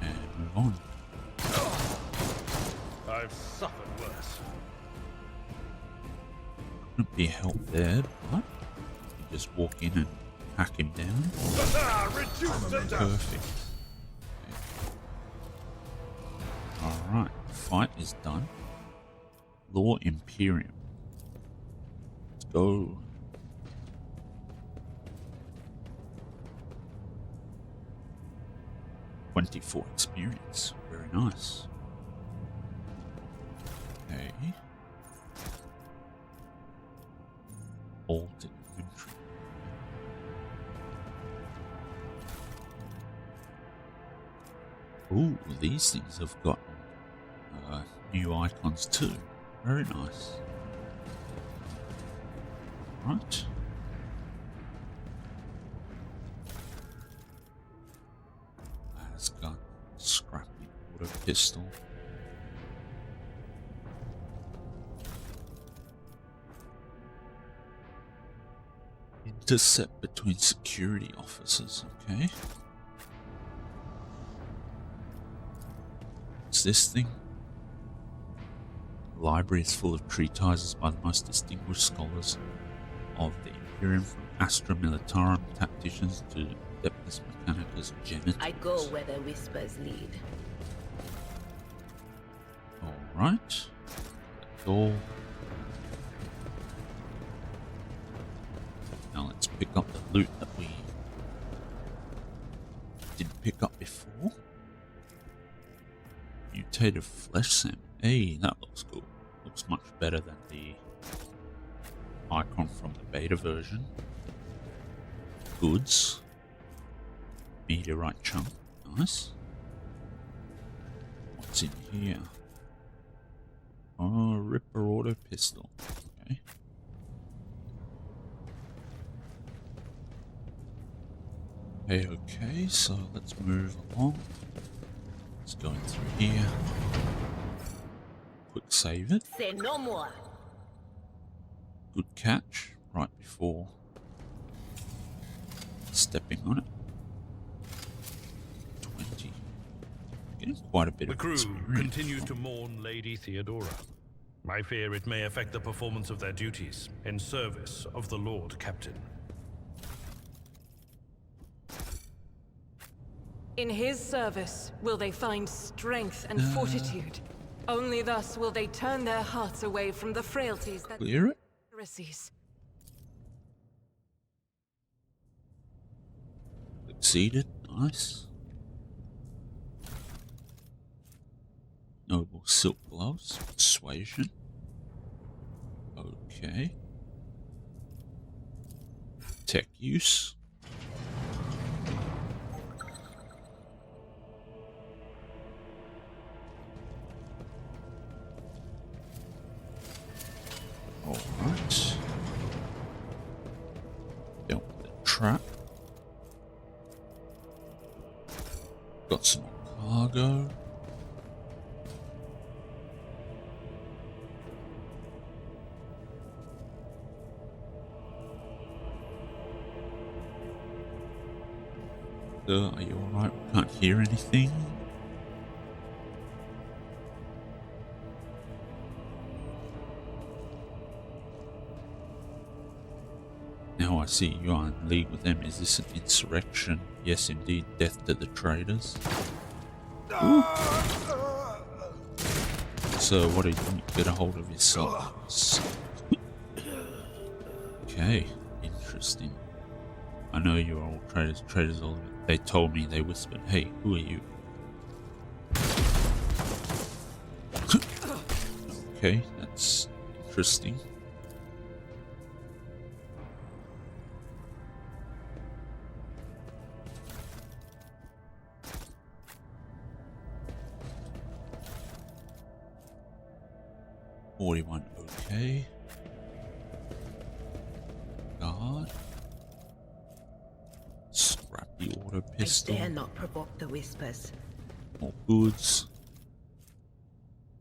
S1: And move on.
S6: I've suffered worse.
S1: Couldn't be helped there, but you just walk in and hack him down.
S6: Reduce the dust.
S1: Perfect. Alright, fight is done. Law Imperium. Let's go. 24 experience. Very nice. Okay. Alt inventory. Ooh, these things have got new icons too. Very nice. Right. Las gun, scrappy water pistol. Intercept between security officers, okay. What's this thing? The library is full of treatises by the most distinguished scholars of the Imperium, from Astra Militarum tacticians to Adeptus Mechanicus genitors.
S7: I go where the whispers lead.
S1: Alright. Door. Now let's pick up the loot that we didn't pick up before. Mutated flesh sample. Hey, that looks cool. Looks much better than the icon from the beta version. Goods. Meteorite chunk. Nice. What's in here? Oh, Ripper auto pistol. Okay. Okay, so let's move along. Let's go in through here. Quick save it.
S7: Say no more.
S1: Good catch right before stepping on it. 20. Getting quite a bit
S6: The
S1: of
S6: crew
S1: experience.
S6: continue to mourn Lady Theodora. I fear it may affect the performance of their duties in service of the Lord Captain.
S2: In his service, will they find strength and fortitude? Only thus will they turn their hearts away from the frailties that
S1: Clear it.
S2: heresies.
S1: Succeeded. Nice. Noble silk gloves. Persuasion. Okay. Tech use. Alright. Dealt with the trap. Got some more cargo. Are you alright? We can't hear anything. Now I see you are in league with them. Is this an insurrection? Yes, indeed. Death to the traitors. Ooh. So, what do you think? Get a hold of yourselves. Okay, interesting. I know you're all traitors all of it. They told me, they whispered, hey, who are you? Okay, that's interesting. Okay. Guard. Scrappy auto pistol.
S7: I dare not provoke the whispers.
S1: More goods.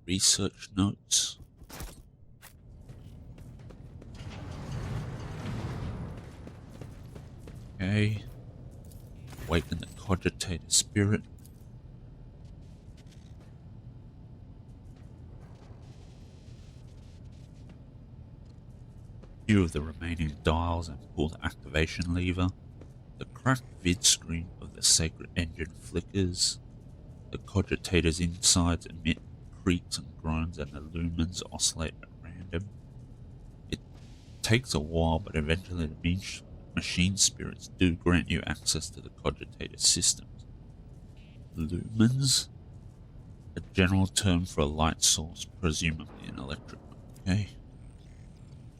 S1: Research notes. Okay. Awaken the cogitator spirit. Few of the remaining dials and pull the activation lever. The cracked vid screen of the sacred engine flickers. The cogitator's insides emit creaks and groans, and the lumens oscillate at random. It takes a while, but eventually the machine spirits do grant you access to the cogitator systems. Lumens? A general term for a light source, presumably an electric one. Okay.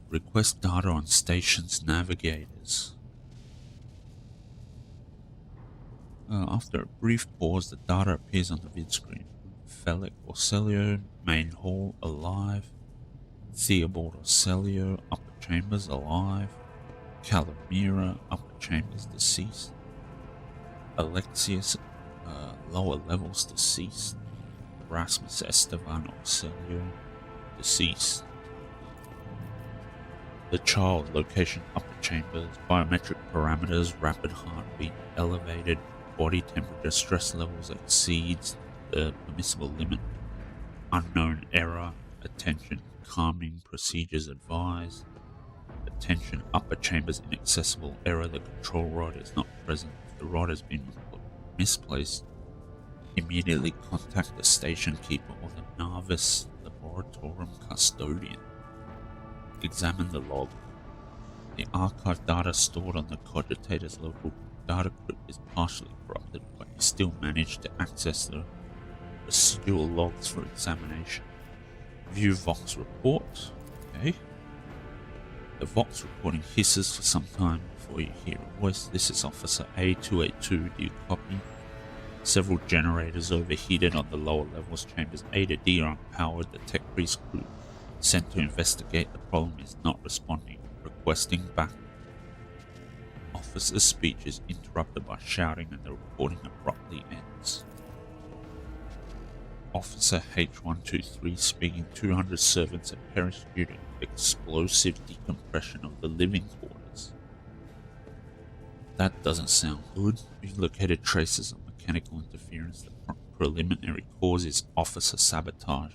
S1: Request data on station's navigators. After a brief pause, the data appears on the vid screen. Felic Orcelio, main hall, alive. Theobald Orcelio, upper chambers, alive. Calamira, upper chambers, deceased. Alexius, lower levels, deceased. Rasmus Estevan Orcelio, deceased. The child, location upper chambers, biometric parameters, rapid heartbeat, elevated, body temperature, stress levels exceeds the permissible limit, unknown error, attention, calming procedures advised, attention, upper chambers inaccessible, error, the control rod is not present. If the rod has been misplaced, immediately contact the station keeper or the Narvis Laboratorium custodian. Examine the log. The archive data stored on the cogitator's local data crypt is partially corrupted, but you still manage to access the residual logs for examination. View Vox report. Okay. The Vox recording hisses for some time before you hear a voice. This is Officer A282. Do you copy? Several generators overheated on the lower levels. Chambers A to D are unpowered. The tech priest crew sent to investigate the problem is not responding. Requesting back. Officer's speech is interrupted by shouting and the recording abruptly ends. Officer H123 speaking. 200 servants have perished due to explosive decompression of the living quarters. That doesn't sound good. We've located traces of mechanical interference. The preliminary cause is officer sabotage.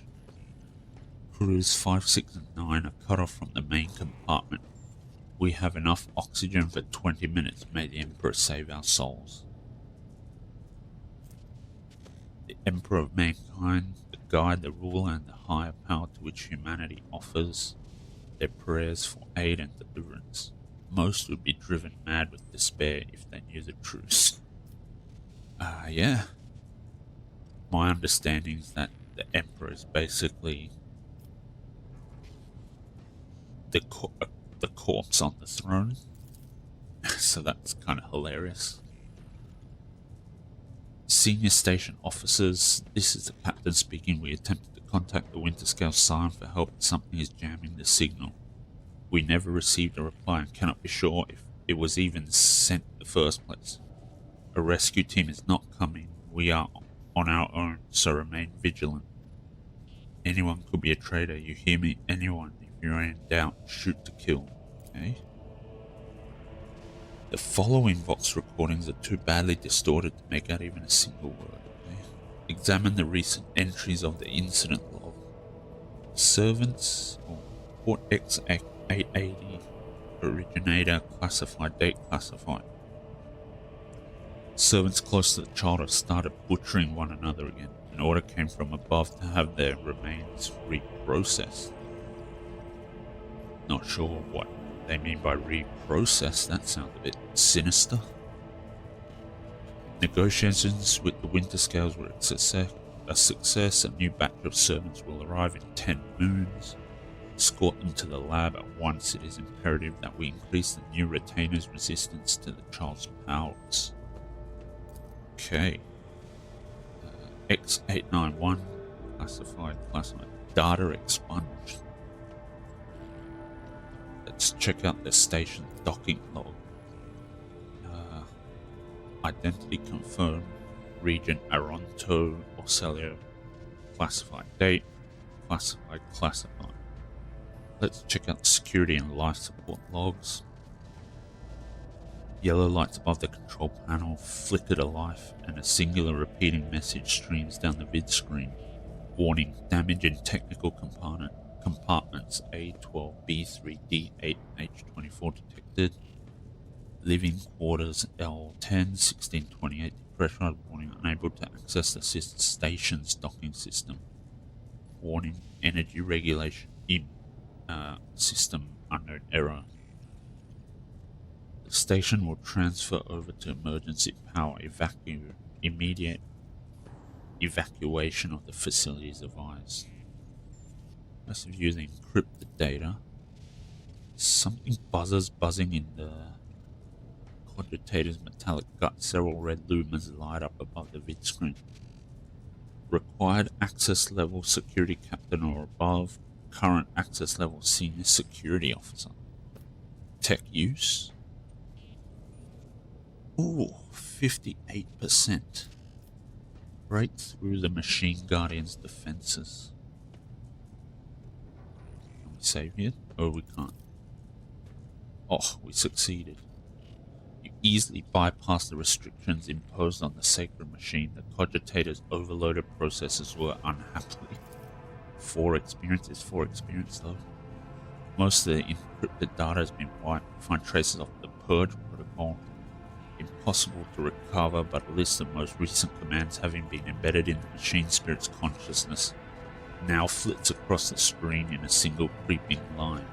S1: Crews 5, 6, and 9 are cut off from the main compartment. We have enough oxygen for 20 minutes. May the Emperor save our souls. The Emperor of mankind, the guide, the ruler, and the higher power to which humanity offers their prayers for aid and deliverance. Most would be driven mad with despair if they knew the truth. Yeah. My understanding is that the Emperor is basically the corpse on the throne. So that's kind of hilarious. Senior station officers, this is the captain speaking. We attempted to contact the Winterscale Siren for help, but something is jamming the signal. We never received a reply and cannot be sure if it was even sent in the first place. A rescue team is not coming. We are on our own, so remain vigilant. Anyone could be a traitor, you hear me? Anyone. If you're in doubt, shoot to kill. Okay? The following Vox recordings are too badly distorted to make out even a single word. Okay? Examine the recent entries of the incident log. Servants, or Port X880, originator, classified, date classified. Servants close to the child have started butchering one another again. An order came from above to have their remains reprocessed. Not sure what they mean by reprocessed. That sounds a bit sinister. Negotiations with the Winterscales were a success. A new batch of servants will arrive in 10 moons. Escort them to the lab at once. It is imperative that we increase the new retainer's resistance to the child's powers. Okay. X891, classified. Data expunged. Let's check out the station docking log. Identity confirmed. Region Aronto, Orcelio. Classified date. Classified. Let's check out the security and life support logs. Yellow lights above the control panel flicker to life, and a singular repeating message streams down the vid screen. Warning, damage in technical compartments A12, B3, D8, and H24 detected. Living quarters L10, 1628 depressurized. Warning, unable to access the station's docking system. Warning, energy regulation system unknown error. The station will transfer over to emergency power. Immediate evacuation of the facility is advised. Most of you the encrypted data. Something buzzing in the cogitator's metallic gut. Several red lumens light up above the vid screen. Required access level security captain or above. Current access level senior security officer. Tech use. Ooh, 58%. Break through the Machine Guardian's defenses. Can we save here? Oh, we can't. Oh, we succeeded. You easily bypass the restrictions imposed on the sacred machine. The cogitator's overloaded processors were unhappily. 4 experience is 4 experience though. Most of the encrypted data has been wiped. Find traces of the purge protocol. Impossible to recover, but a list of most recent commands having been embedded in the machine spirit's consciousness now flits across the screen in a single creeping line.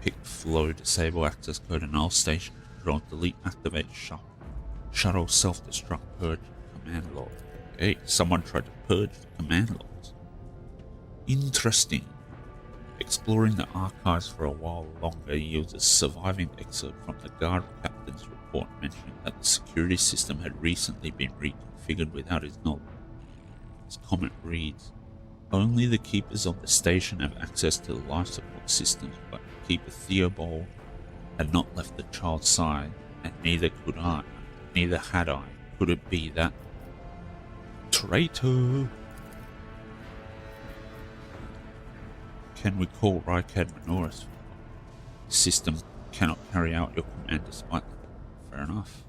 S1: Pick flow, disable access code and null station control, delete, activate shuttle self-destruct purge command log. Okay, someone tried to purge the command logs. Interesting. Exploring the archives for a while longer yields a surviving excerpt from the guard captain's report mentioning that the security system had recently been reconfigured without his knowledge. His comment reads, "Only the keepers of the station have access to the life support systems, but Keeper Theobald had not left the child's side, and neither could I. Neither had I. Could it be that traitor? Can we call Rykad Minoris? The system cannot carry out your command despite..." Fair enough.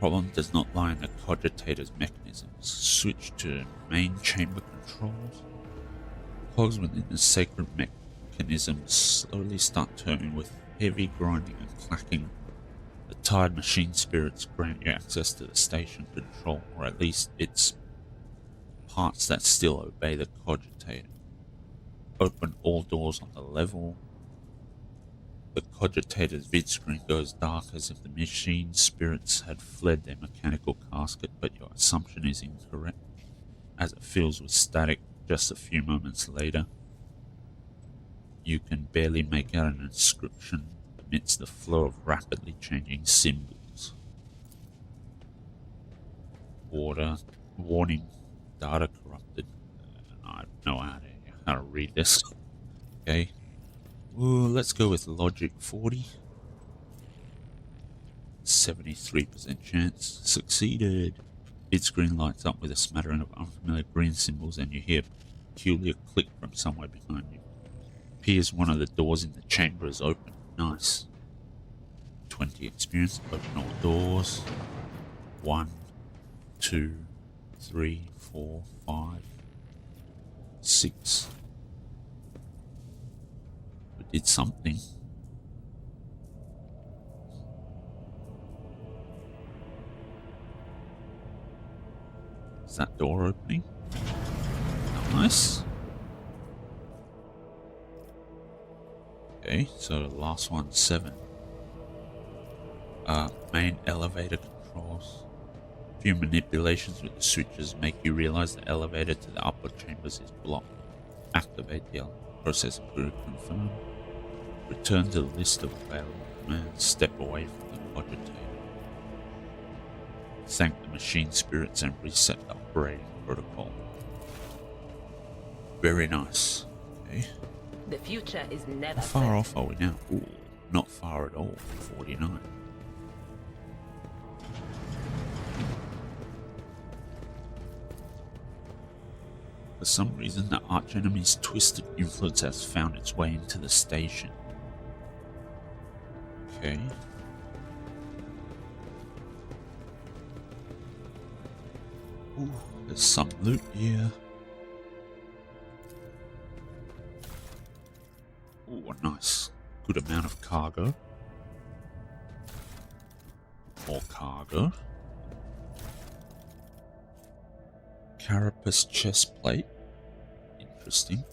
S1: Problem does not lie in the cogitator's mechanisms. Switch to main chamber controls. Cogs within the sacred mechanisms slowly start turning with heavy grinding and clacking. The tired machine spirits grant you access to the station control, or at least its parts that still obey the cogitator. Open all doors on the level. The cogitator's vid screen goes dark as if the machine spirits had fled their mechanical casket, but your assumption is incorrect, as it fills with static just a few moments later. You can barely make out an inscription amidst the flow of rapidly changing symbols. Warning, data corrupted. I have no idea how to read this. Okay. Ooh, let's go with logic 40. 73% chance. Succeeded. Vid screen lights up with a smattering of unfamiliar green symbols and you hear a peculiar click from somewhere behind you. Appears one of the doors in the chamber is open. Nice. 20 experience. Open all doors. 1, 2, 3, 4, 5, 6. We did something. Is that door opening? Nice. Okay, so the last one, 7. Main elevator controls. A few manipulations with the switches make you realize the elevator to the upper chambers is blocked. Activate the process group, confirm. Return to the list of available commands. Step away from the cogitator. Thank the machine spirits and reset the operating protocol. Very nice. Okay.
S7: The future is never
S1: How far
S7: certain.
S1: off are we now? Ooh, not far at all. 49. For some reason, the archenemy's twisted influence has found its way into the station. Okay. Ooh, there's some loot here. Ooh, nice. Good amount of cargo. More cargo. Carapace chest plate. Interesting.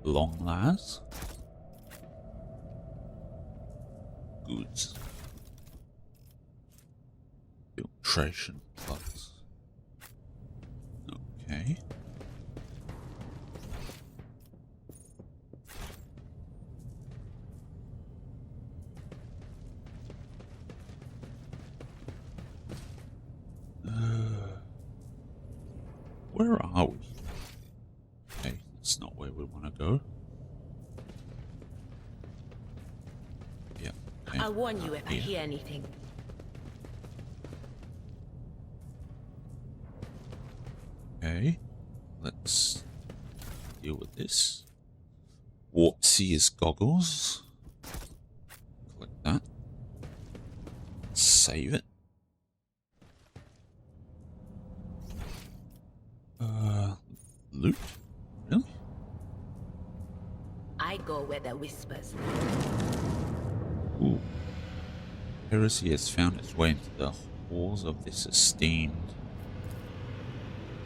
S1: Long las. Goods. Filtration plugs. Okay. Where are we? Okay, that's not where we want to go. Yeah. Okay.
S7: I'll warn you if I
S1: Here.
S7: hear anything.
S1: Okay, let's deal with this. Warp Seer's goggles. Collect that. Save it. Loot? Really?
S7: I go where the whispers.
S1: Ooh. Heresy has found its way into the halls of this esteemed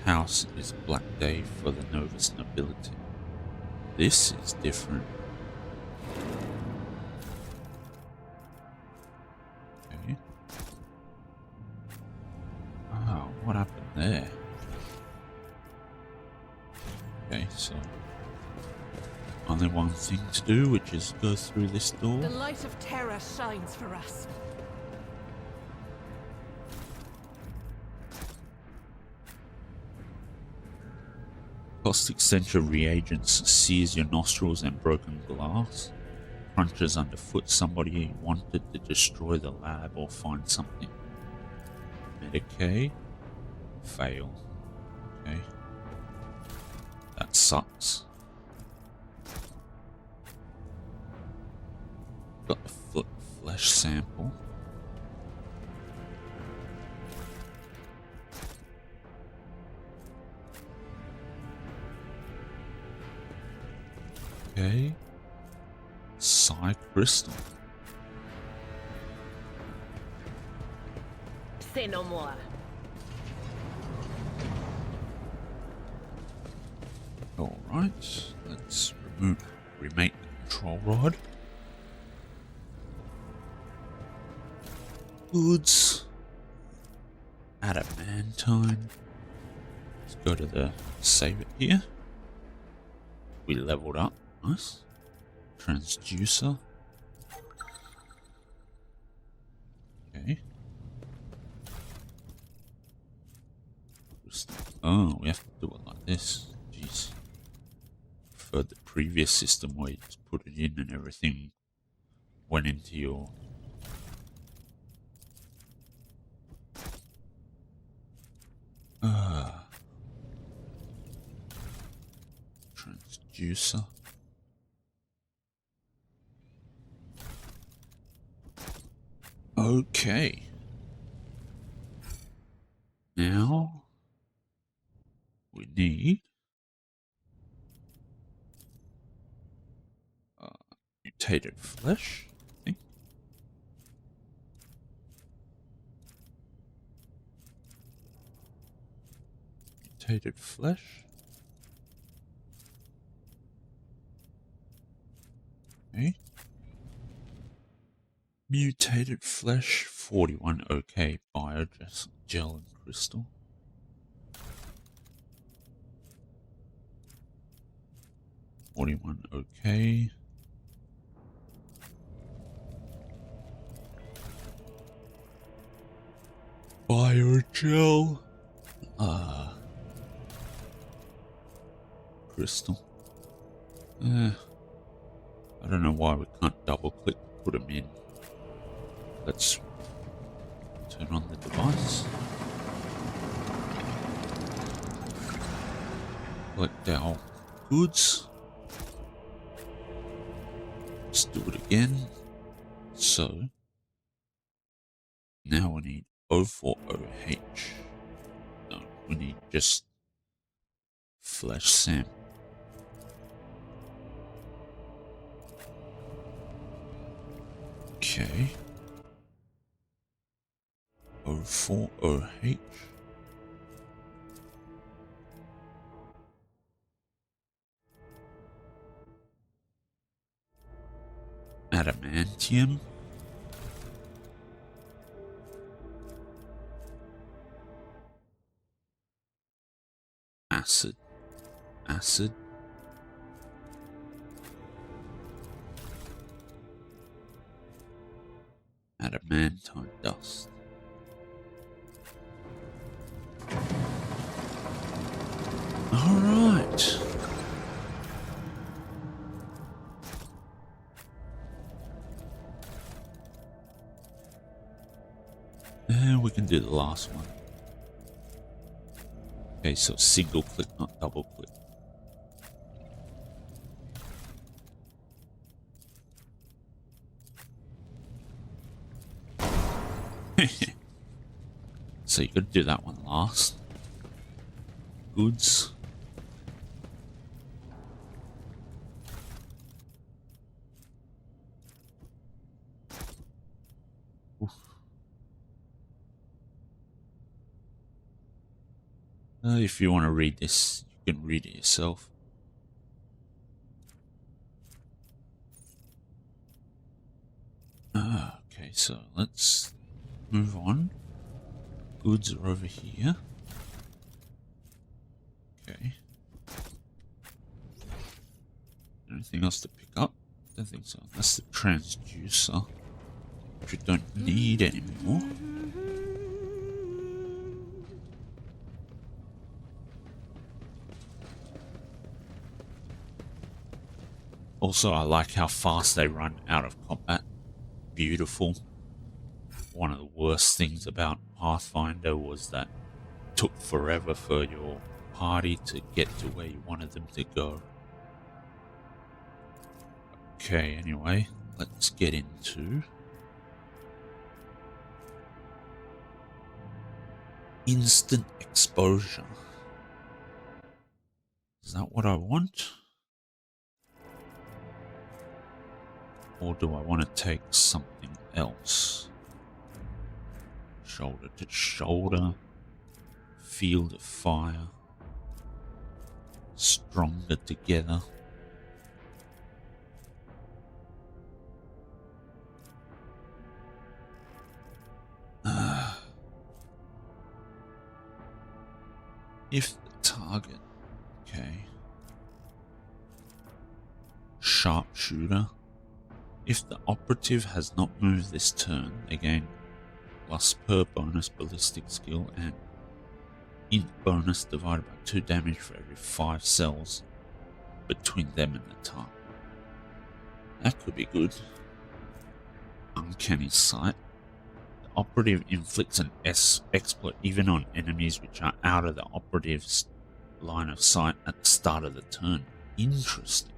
S1: house. It is a black day for the Novus nobility. This is different. Okay. Oh, what happened there? Okay, so only one thing to do, which is go through this door.
S2: The light of terror shines for us.
S1: Caustic stench of reagents sears your nostrils and broken glass. Crunches underfoot. Somebody wanted to destroy the lab or find something. Medicaid. Fail. Okay. That sucks. Got the flesh sample. Okay. Psi crystal.
S7: Say no more.
S1: Alright, let's remake the control rod. Goods. Adamantine. Let's go to the save it here. We leveled up. Nice. Transducer. Okay. Oh, we have to do it like this. Jeez. For the previous system where you just put it in and everything went into your transducer. Okay. Now we need mutated flesh, I think. Mutated flesh. Okay. Mutated flesh, 41 OK, gel and crystal. OK. Biogel. Crystal. I don't know why we can't double click to put them in. Let's turn on the device. Collect our goods. Let's do it again. So, now we need O4OH. No, we need just flesh sample. Okay. O4OH. Adamantium. acid. Adamantine dust. All right. And we can do the last one. Okay, so single click, not double click. So you gotta do that one last. Goods. Oof. If you want to read this, you can read it yourself. Okay, so let's move on. Goods are over here. Okay. Anything else to pick up? Don't think so. That's the transducer, which we don't need anymore. Also, I like how fast they run out of combat. Beautiful. One of the worst things about Pathfinder was that it took forever for your party to get to where you wanted them to go. Okay, anyway, let's get into instant exposure. Is that what I want? Or do I want to take something else? Shoulder to shoulder, field of fire, stronger together. If the target, okay, sharpshooter. If the operative has not moved this turn, they gain plus per bonus ballistic skill and int bonus divided by 2 damage for every 5 cells between them and the target. That could be good. Uncanny sight. The operative inflicts an exploit even on enemies which are out of the operative's line of sight at the start of the turn. Interesting.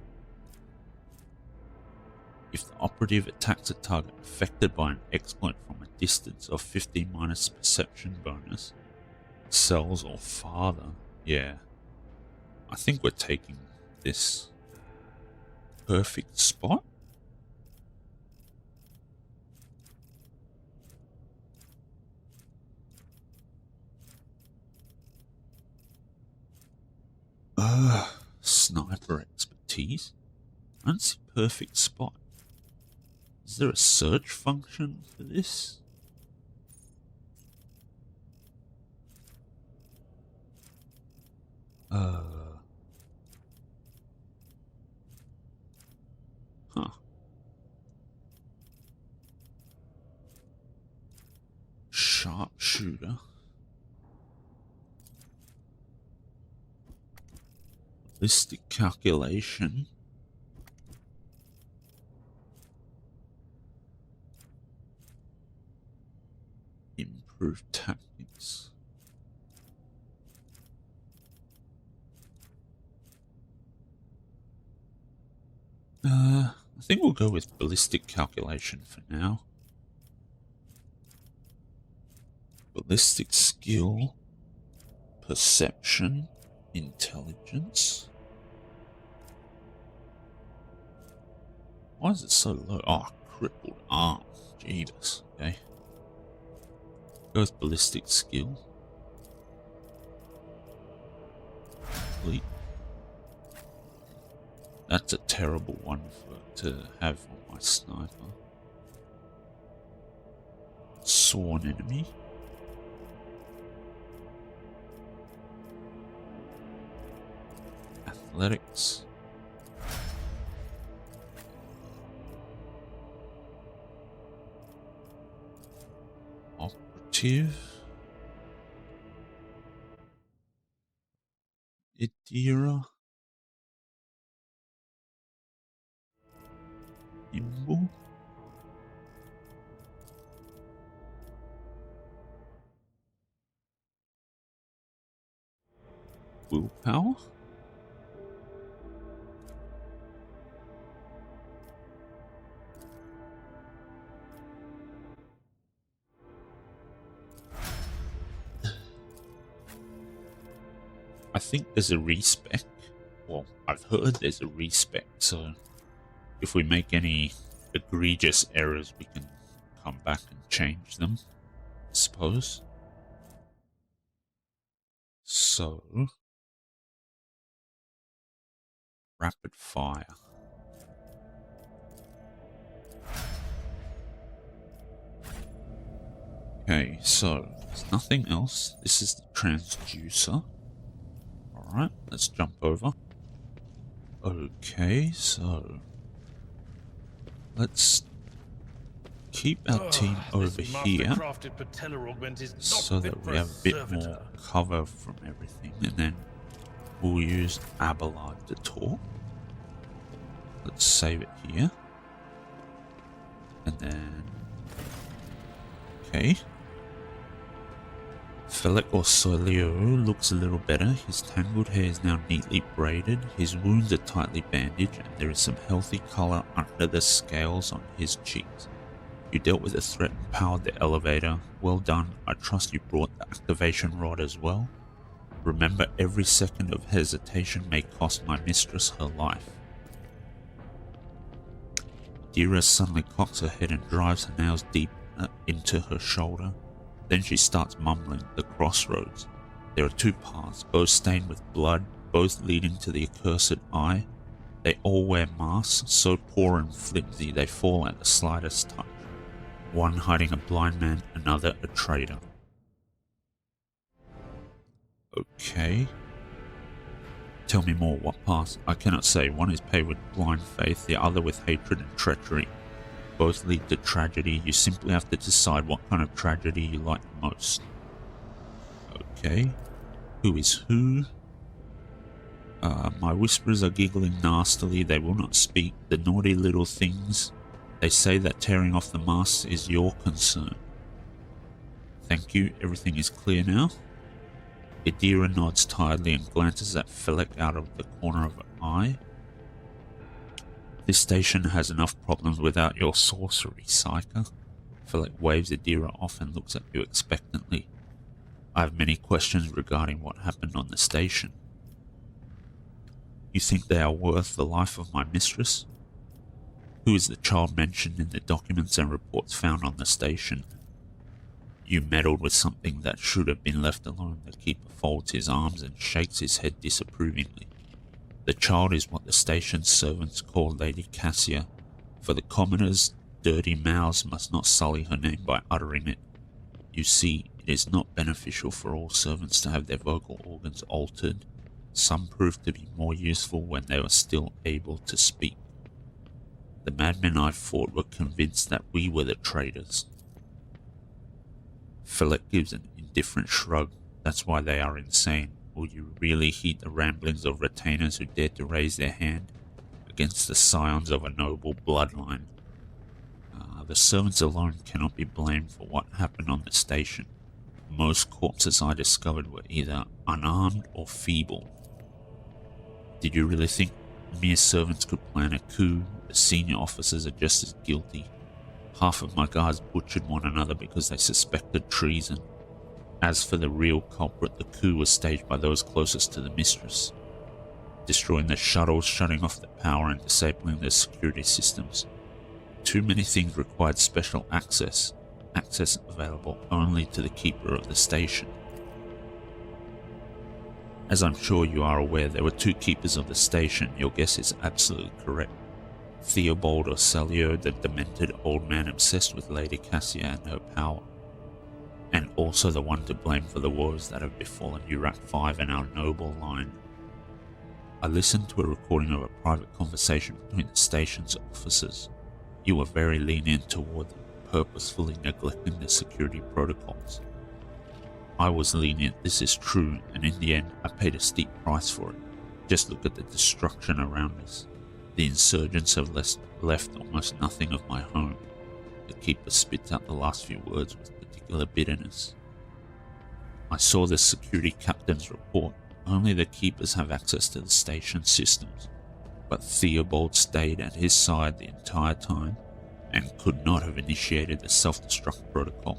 S1: If the operative attacks a target affected by an exploit from a distance of 50 minus perception bonus, cells or farther, yeah, I think we're taking this perfect spot. Sniper expertise. I don't see perfect spot. Is there a search function for this? Huh. Sharpshooter. Ballistic calculation. Improved tactics. I think we'll go with ballistic calculation for now. Ballistic skill, perception, intelligence. Why is it so low? Oh, crippled arm. Jeebus. Okay. Go with ballistic skill. Complete. That's a terrible one to have on my sniper. Sworn enemy. Athletics. Operative. Idira. Nimble. Willpower. I think there's a respec. Well, I've heard there's a respec, so if we make any egregious errors, we can come back and change them, I suppose. So, rapid fire. Okay, so there's nothing else. This is the transducer. Alright, let's jump over. Okay, so let's keep our team over here so that we have a bit more cover from everything, and then we'll use Abelard to talk. Let's save it here. And then... okay. Felek or Solio looks a little better. His tangled hair is now neatly braided, his wounds are tightly bandaged, and there is some healthy colour under the scales on his cheeks. You dealt with the threat and powered the elevator. Well done. I trust you brought the activation rod as well. Remember, every second of hesitation may cost my mistress her life. Dira suddenly cocks her head and drives her nails deep into her shoulder. Then she starts mumbling, the crossroads. There are two paths, both stained with blood, both leading to the accursed eye. They all wear masks, so poor and flimsy they fall at the slightest touch. One hiding a blind man, another a traitor. Okay. Tell me more, what path? I cannot say. One is paved with blind faith, the other with hatred and treachery. Both lead to tragedy. You simply have to decide what kind of tragedy you like most. Okay. Who is who? My whisperers are giggling nastily. They will not speak. The naughty little things. They say that tearing off the masks is your concern. Thank you. Everything is clear now. Idira nods tiredly and glances at Felek out of the corner of her eye. This station has enough problems without your sorcery, Psyker. Felek waves Idira off and looks at you expectantly. I have many questions regarding what happened on the station. You think they are worth the life of my mistress? Who is the child mentioned in the documents and reports found on the station? You meddled with something that should have been left alone. The keeper folds his arms and shakes his head disapprovingly. The child is what the station's servants call Lady Cassia. For the commoners, dirty mouths must not sully her name by uttering it. You see, it is not beneficial for all servants to have their vocal organs altered. Some proved to be more useful when they were still able to speak. The madmen I fought were convinced that we were the traitors. Felek gives an indifferent shrug. That's why they are insane. Will you really heed the ramblings of retainers who dared to raise their hand against the scions of a noble bloodline? The servants alone cannot be blamed for what happened on the station. Most corpses I discovered were either unarmed or feeble. Did you really think mere servants could plan a coup? The senior officers are just as guilty. Half of my guards butchered one another because they suspected treason. As for the real culprit, the coup was staged by those closest to the mistress, destroying the shuttles, shutting off the power, and disabling the security systems. Too many things required special access available only to the keeper of the station. As I'm sure you are aware, there were two keepers of the station. Your guess is absolutely correct. Theobald or Salio, the demented old man obsessed with Lady Cassia and her power, and also the one to blame for the woes that have befallen Urak 5 and our noble line. I listened to a recording of a private conversation between the station's officers. You were very lenient toward them, purposefully neglecting the security protocols. I was lenient, this is true, and in the end I paid a steep price for it. Just look at the destruction around us. The insurgents have left almost nothing of my home. The Keeper spits out the last few words with particular bitterness. I saw the security captain's report. Only the Keepers have access to the station systems, but Theobald stayed at his side the entire time and could not have initiated the self-destruct protocol.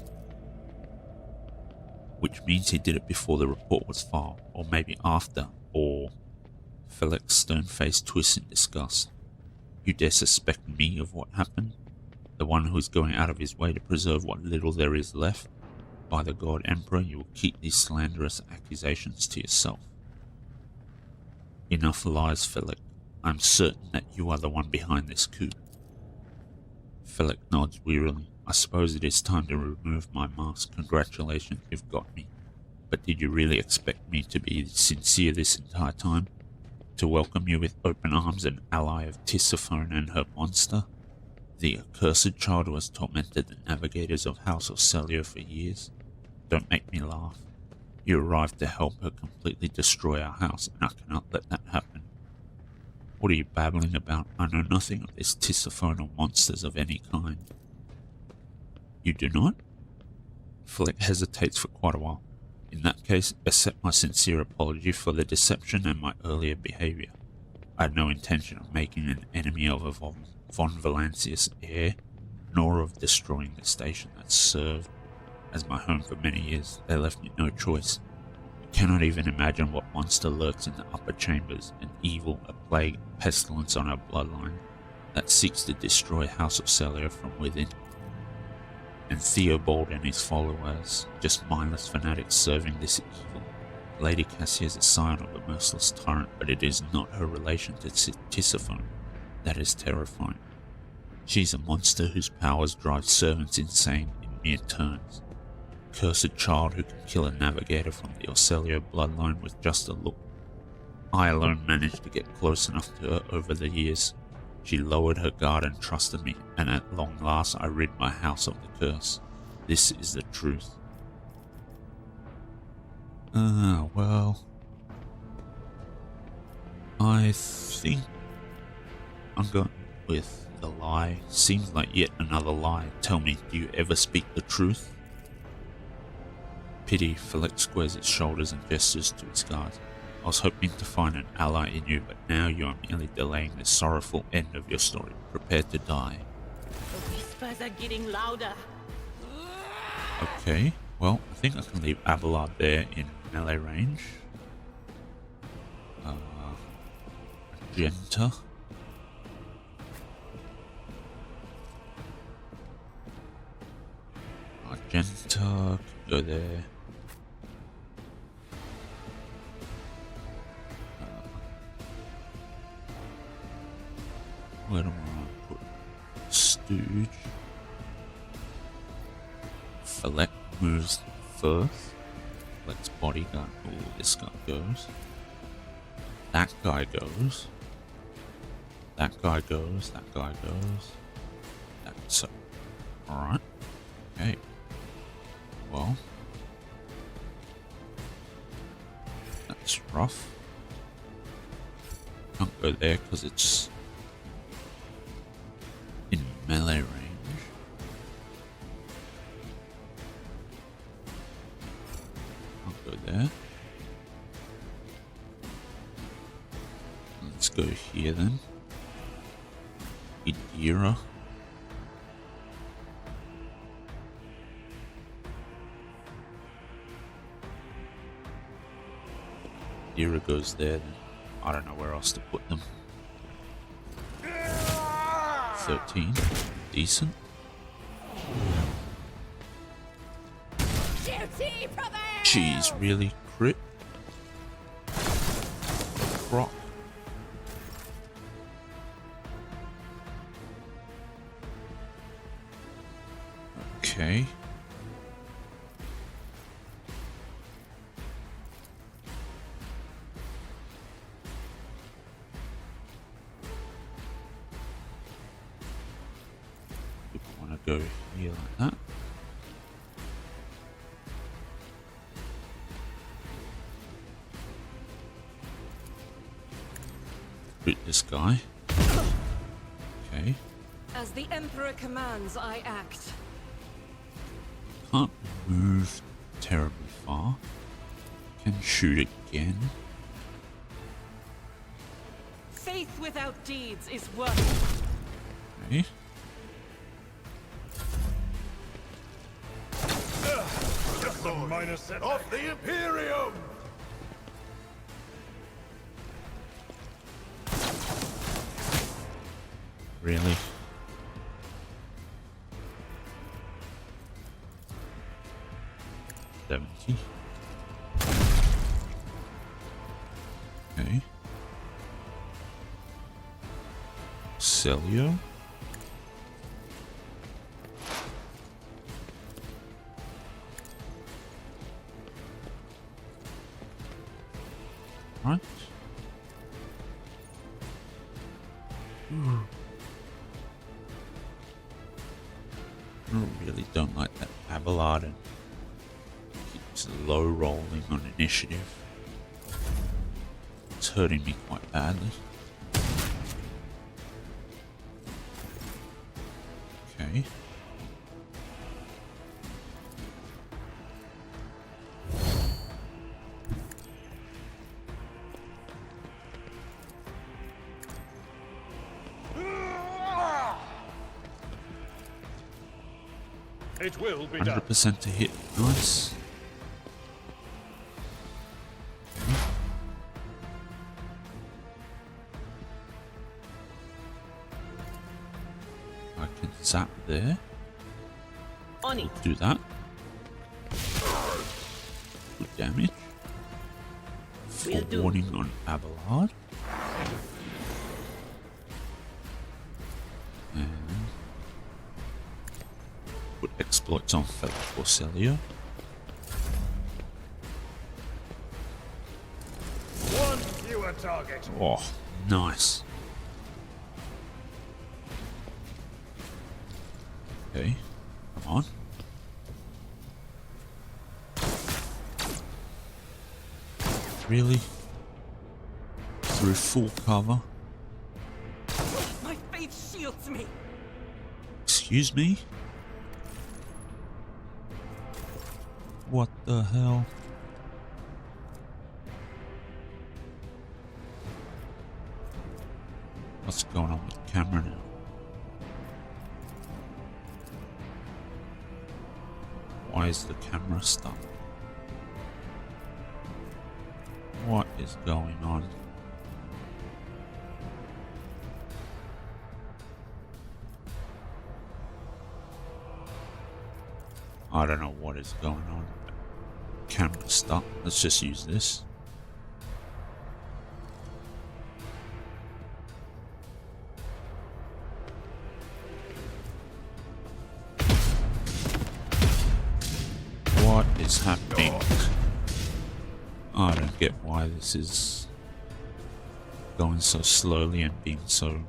S1: Which means he did it before the report was filed, or maybe after, or... Felix stone-faced twists in disgust. You dare suspect me of what happened? The one who is going out of his way to preserve what little there is left? By the God Emperor, you will keep these slanderous accusations to yourself. Enough lies, Felix. I am certain that you are the one behind this coup. Felix nods wearily. I suppose it is time to remove my mask. Congratulations, you've got me. But did you really expect me to be sincere this entire time? To welcome you with open arms, an ally of Tisiphone and her monster? The accursed child who has tormented the navigators of House of Celio for years? Don't make me laugh. You arrived to help her completely destroy our house, and I cannot let that happen. What are you babbling about? I know nothing of this Tisiphone or monsters of any kind. You do not? Fleck hesitates for quite a while. In that case, accept my sincere apology for the deception and my earlier behavior. I had no intention of making an enemy of a von Valancius heir, nor of destroying the station that served as my home for many years. They left me no choice. I cannot even imagine what monster lurks in the upper chambers, an evil, a plague, pestilence on our bloodline that seeks to destroy House of Celio from within. And Theobald and his followers, just mindless fanatics serving this evil. Lady Cassia is a scion of a merciless tyrant, but it is not her relation to Tisiphone that is terrifying. She's a monster whose powers drive servants insane in mere turns. Cursed child who can kill a navigator from the Orcelio bloodline with just a look. I alone managed to get close enough to her over the years. She lowered her guard and trusted me, and at long last I rid my house of the curse. This is the truth. Well... I think I'm going with the lie. Seems like yet another lie. Tell me, do you ever speak the truth? Pity. Felix squares its shoulders and gestures to its guards. I was hoping to find an ally in you, but now you are merely delaying the sorrowful end of your story. Prepare to die.
S7: The whispers are getting louder.
S1: Okay, well, I think I can leave Abelard there in melee range. Magenta. Magenta can go there. Where do I put Stooge? Felix moves first. Felix bodyguard. Oh, this guy goes. That guy goes. That guy goes. That guy goes. That's so. Alright. Okay. Well. That's rough. Can't go there because it's in melee range. I'll go there. Let's go here then. Idira. Idira goes there then. I don't know where else to put them. 13. Decent. Jeez, really? Crit? Rock. Okay. go here like that. Shoot this guy. Okay.
S2: As the Emperor commands, I act.
S1: Can't move terribly far. Can shoot again.
S2: Faith without deeds is worthless.
S1: Okay.
S6: Just a minor setback.
S3: Off the Imperium!
S1: Really? $70. Okay. Celio. Right. I really don't like that Abelard and keeps low rolling on initiative. It's hurting me quite badly. Okay.
S6: It will be done.
S1: 100% to hit. Nice. I can zap there.
S7: On it.
S1: Do that. Good damage.
S7: Will do.
S1: Warning on Abelard. And put exploits on Celio.
S6: One fewer target.
S1: Oh, nice. Okay, come on. Really? Through full cover?
S2: My faith shields me.
S1: Excuse me? What the hell? What's going on with the camera now? Why is the camera stuck? What is going on? I don't know what is going on. Camera stuck. Let's just use this. What is happening? I don't get why this is going so slowly and being so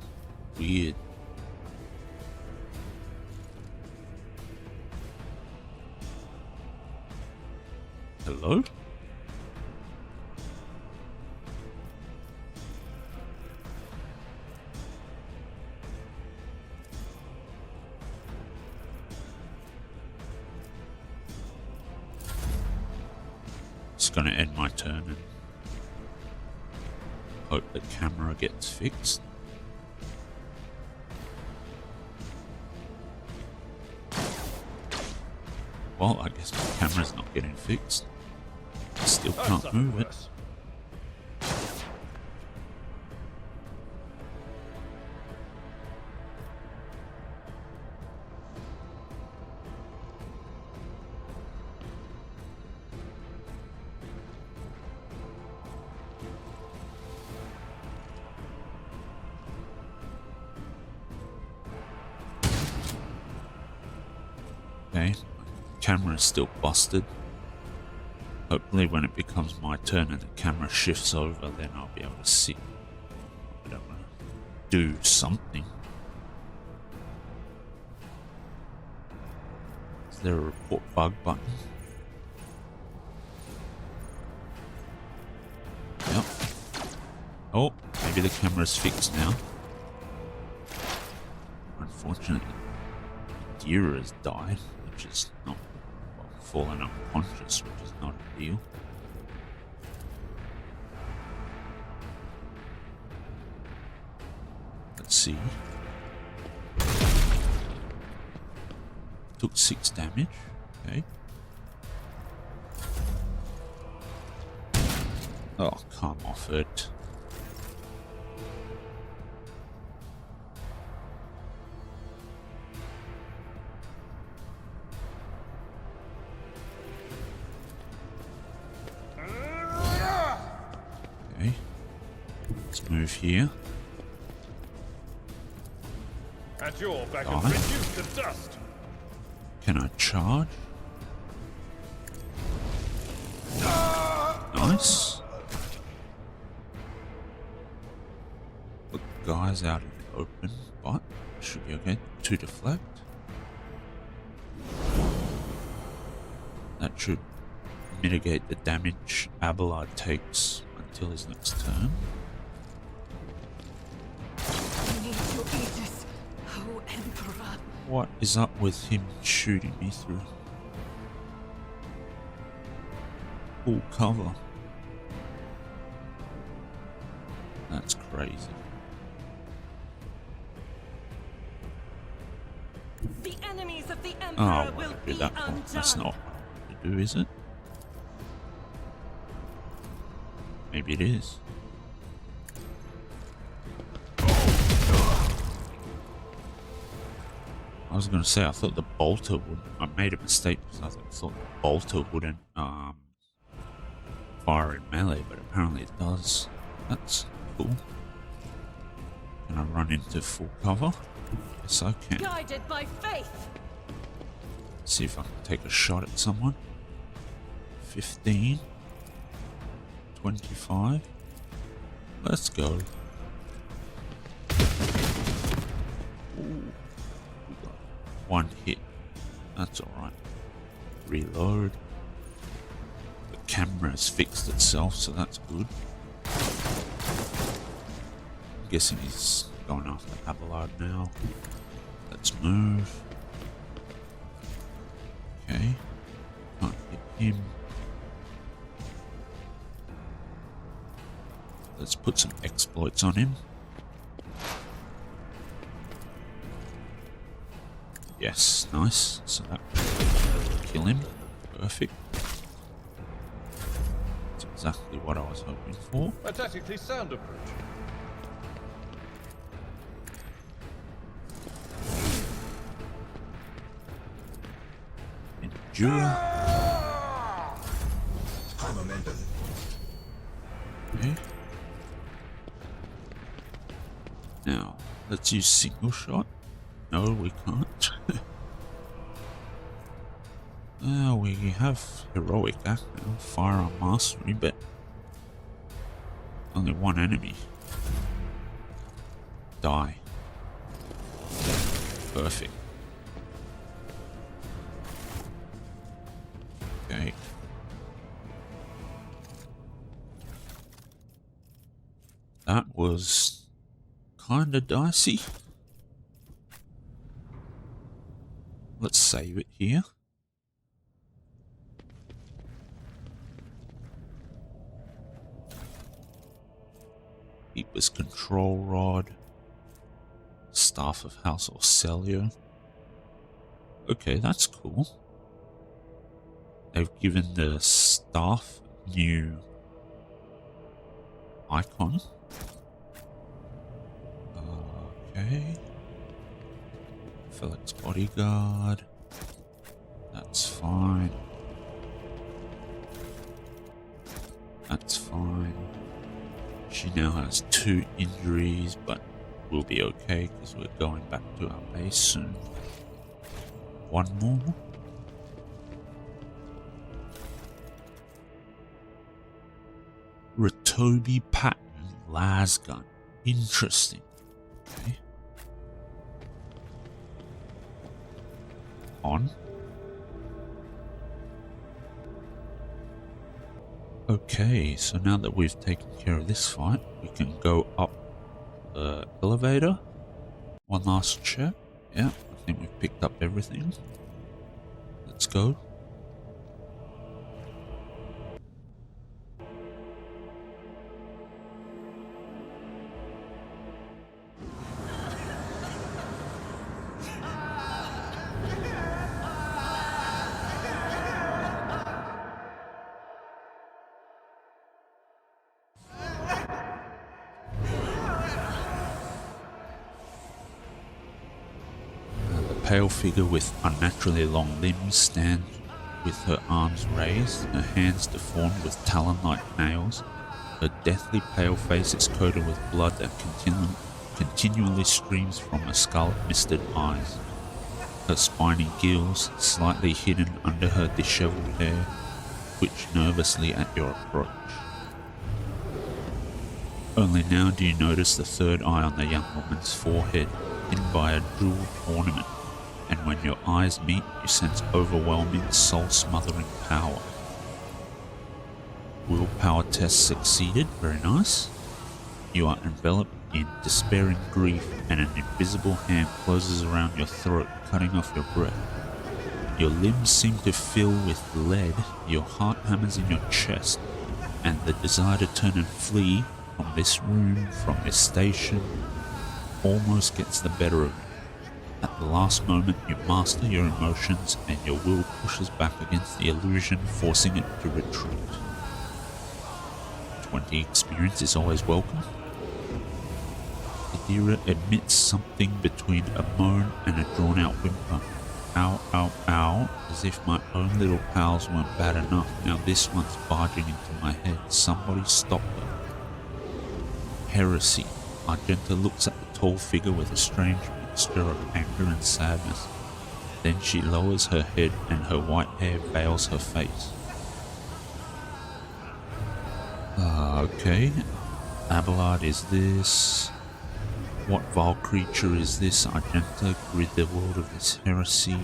S1: weird. Hello? Just gonna end my turn and hope the camera gets fixed. Well, I guess my camera's not getting fixed. I still can't move it. Okay, camera's still busted. Hopefully when it becomes my turn and the camera shifts over, then I'll be able to see. I don't want to do something. Is there a report bug button? Yep. Oh, maybe the camera's fixed now. Unfortunately, the deer has died, which is not, well, fallen unconscious, which is not a deal. Let's see. Took 6 damage. Okay. Oh, come off it. Okay. Let's move here.
S6: At your back
S1: Die.
S6: reduced to dust.
S1: Can I charge? Nice. Look, guys out in the open, but should be okay. 2 deflect. That should mitigate the damage Abelard takes until his next turn.
S2: I need your aegis, O Emperor.
S1: What is up with him shooting me through? Full cover. That's crazy.
S2: The enemies of the
S1: Oh,
S2: Emperor
S1: I
S2: will
S1: won't
S2: be
S1: do that one.
S2: undone.
S1: That's not what to do, is it? Maybe it is. I was going to say, I thought the bolter would. I made a mistake because I thought the bolter wouldn't fire in melee, but apparently it does. That's cool. Can I run into full cover? Yes, I can.
S2: Guided by faith.
S1: See if I can take a shot at someone. 15. 25. Let's go. Ooh. We got 1 hit. That's alright. Reload. The camera has fixed itself, so that's good. I'm guessing he's going after Abelard now. Let's move. Okay. Can't hit him. Let's put some exploits on him. Yes, nice. So that should kill him. Perfect. That's exactly what I was hoping for.
S6: A tactically sound approach.
S1: Endure.
S4: High momentum.
S1: Okay. Now, let's use single shot. No, we can't. We have heroic act now, firearm mastery, but only 1 enemy. Die. Perfect. Okay. That was kinda dicey. Let's save it here. Keeper's control rod. Staff of House Orcelio. Okay, that's cool. They've given the staff a new icon. Okay. Felix bodyguard. That's fine. That's fine. She now has 2 injuries, but we'll be okay because we're going back to our base soon. 1 more. Ratobi pattern lasgun. Interesting. Okay. On. Okay, so now that we've taken care of this fight, we can go up the elevator. One last check. Yeah, I think we've picked up everything. Let's go. Pale figure with unnaturally long limbs stands with her arms raised, her hands deformed with talon-like nails. Her deathly pale face is coated with blood that continually streams from her scarlet-misted eyes. Her spiny gills, slightly hidden under her disheveled hair, twitch nervously at your approach. Only now do you notice the third eye on the young woman's forehead, hidden by a jeweled ornament. And when your eyes meet, you sense overwhelming, soul-smothering power. Willpower test succeeded, very nice. You are enveloped in despairing grief, and an invisible hand closes around your throat, cutting off your breath. Your limbs seem to fill with lead, your heart hammers in your chest, and the desire to turn and flee from this room, from this station, almost gets the better of you. At the last moment, you master your emotions and your will pushes back against the illusion, forcing it to retreat. 20 experience is always welcome. Adira emits something between a moan and a drawn-out whimper. Ow, ow, ow, as if my own little pals weren't bad enough. Now this one's barging into my head. Somebody stop her. Heresy. Argenta looks at the tall figure with a strange mixture of anger and sadness. Then she lowers her head and her white hair veils her face. Okay. Abelard is this. What vile creature is this? Argenta, rid the world of this heresy.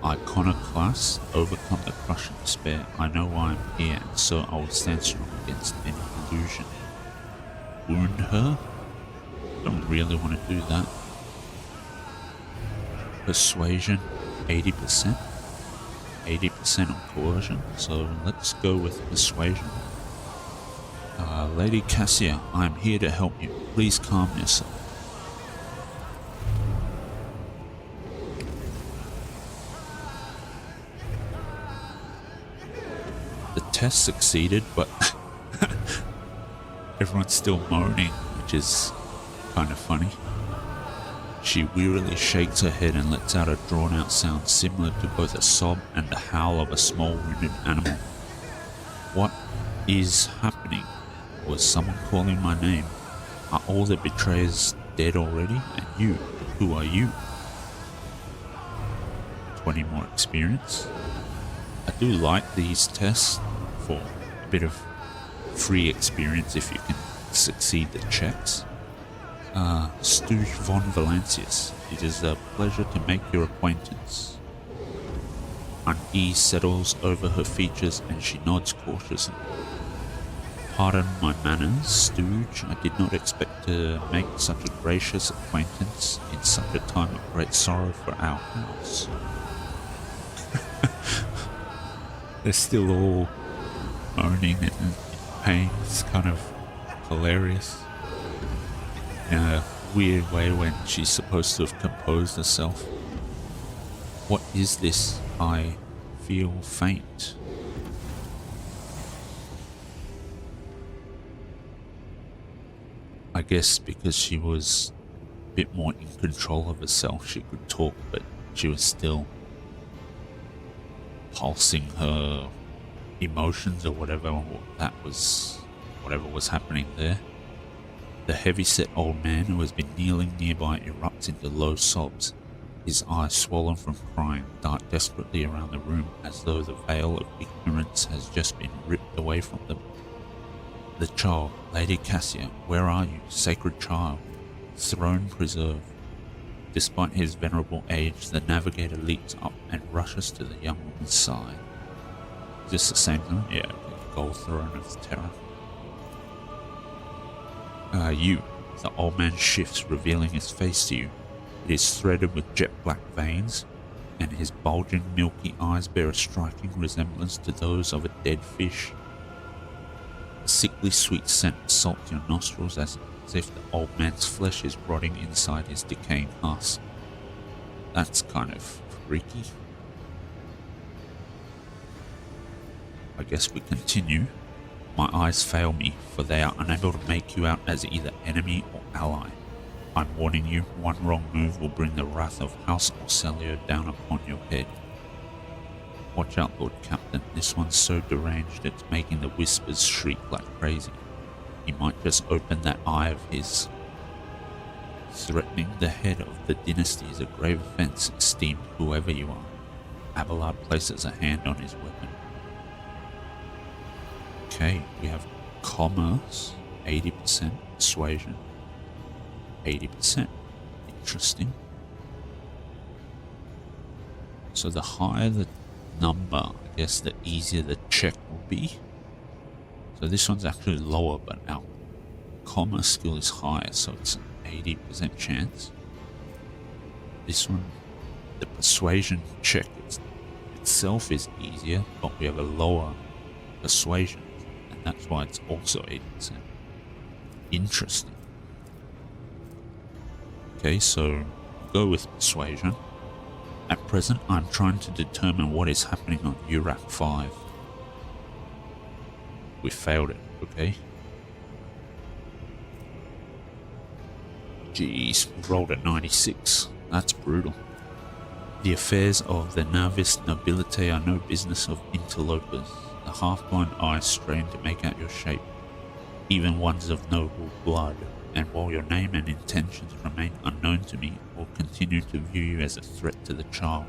S1: Iconoclast, overcome the crushing despair. I know why I'm here, and so I will stand strong against any illusion. Wound her? Don't really want to do that. Persuasion, 80%. 80% on coercion, so let's go with persuasion. Lady Cassia, I am here to help you. Please calm yourself. The test succeeded, but everyone's still moaning, which is kind of funny. She wearily shakes her head and lets out a drawn-out sound similar to both a sob and the howl of a small wounded animal. What is happening? Was someone calling my name? Are all the betrayers dead already? And you, who are you? 20 more experience. I do like these tests for a bit of free experience if you can succeed the checks. Stooge von Valancius, it is a pleasure to make your acquaintance. Unease settles over her features and she nods cautiously. Pardon my manners, Stooge. I did not expect to make such a gracious acquaintance in such a time of great sorrow for our house. They're still all moaning and in pain. It's kind of hilarious. In a weird way when she's supposed to have composed herself. What is this? I feel faint. I guess because she was a bit more in control of herself, she could talk, but she was still pulsing her emotions or whatever was happening there. The heavy-set old man who has been kneeling nearby erupts into low sobs. His eyes, swollen from crying, dart desperately around the room as though the veil of ignorance has just been ripped away from them. The child, Lady Cassia, where are you, sacred child? Throne preserved. Despite his venerable age, the navigator leaps up and rushes to the young woman's side. Is this the same thing? Yeah, okay, gold throne of terror. You. The old man shifts, revealing his face to you. It is threaded with jet black veins, and his bulging, milky eyes bear a striking resemblance to those of a dead fish. A sickly sweet scent assaults your nostrils as if the old man's flesh is rotting inside his decaying husk. That's kind of freaky. I guess we continue. My eyes fail me, for they are unable to make you out as either enemy or ally. I'm warning you, one wrong move will bring the wrath of House Orcelio down upon your head. Watch out, Lord Captain, this one's so deranged it's making the whispers shriek like crazy. He might just open that eye of his. Threatening the head of the dynasty is a grave offense, esteemed whoever you are. Abelard places a hand on his weapon. Okay, we have commerce, 80%, persuasion, 80%. Interesting. So the higher the number, I guess the easier the check will be. So this one's actually lower, but our commerce skill is higher, so it's an 80% chance. This one, the persuasion check itself is easier, but we have a lower persuasion, and that's why it's also 80%. Interesting. Okay, so go with persuasion. At present, I'm trying to determine what is happening on Urak 5. We failed it, okay? Jeez, we rolled a 96. That's brutal. The affairs of the Navis nobility are no business of interlopers. The half-blind eyes strain to make out your shape, even ones of noble blood, and while your name and intentions remain unknown to me, I will continue to view you as a threat to the child.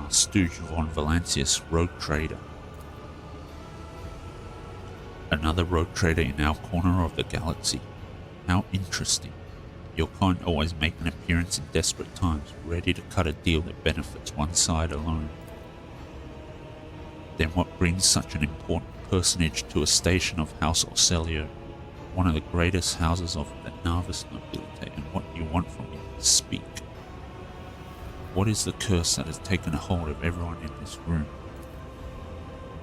S1: Stooge von Valancius, rogue trader. Another rogue trader in our corner of the galaxy. How interesting. Your kind always make an appearance in desperate times, ready to cut a deal that benefits one side alone. Then what brings such an important personage to a station of House Orcelio, one of the greatest houses of the Navis nobility, and what do you want from me? Speak. What is the curse that has taken a hold of everyone in this room?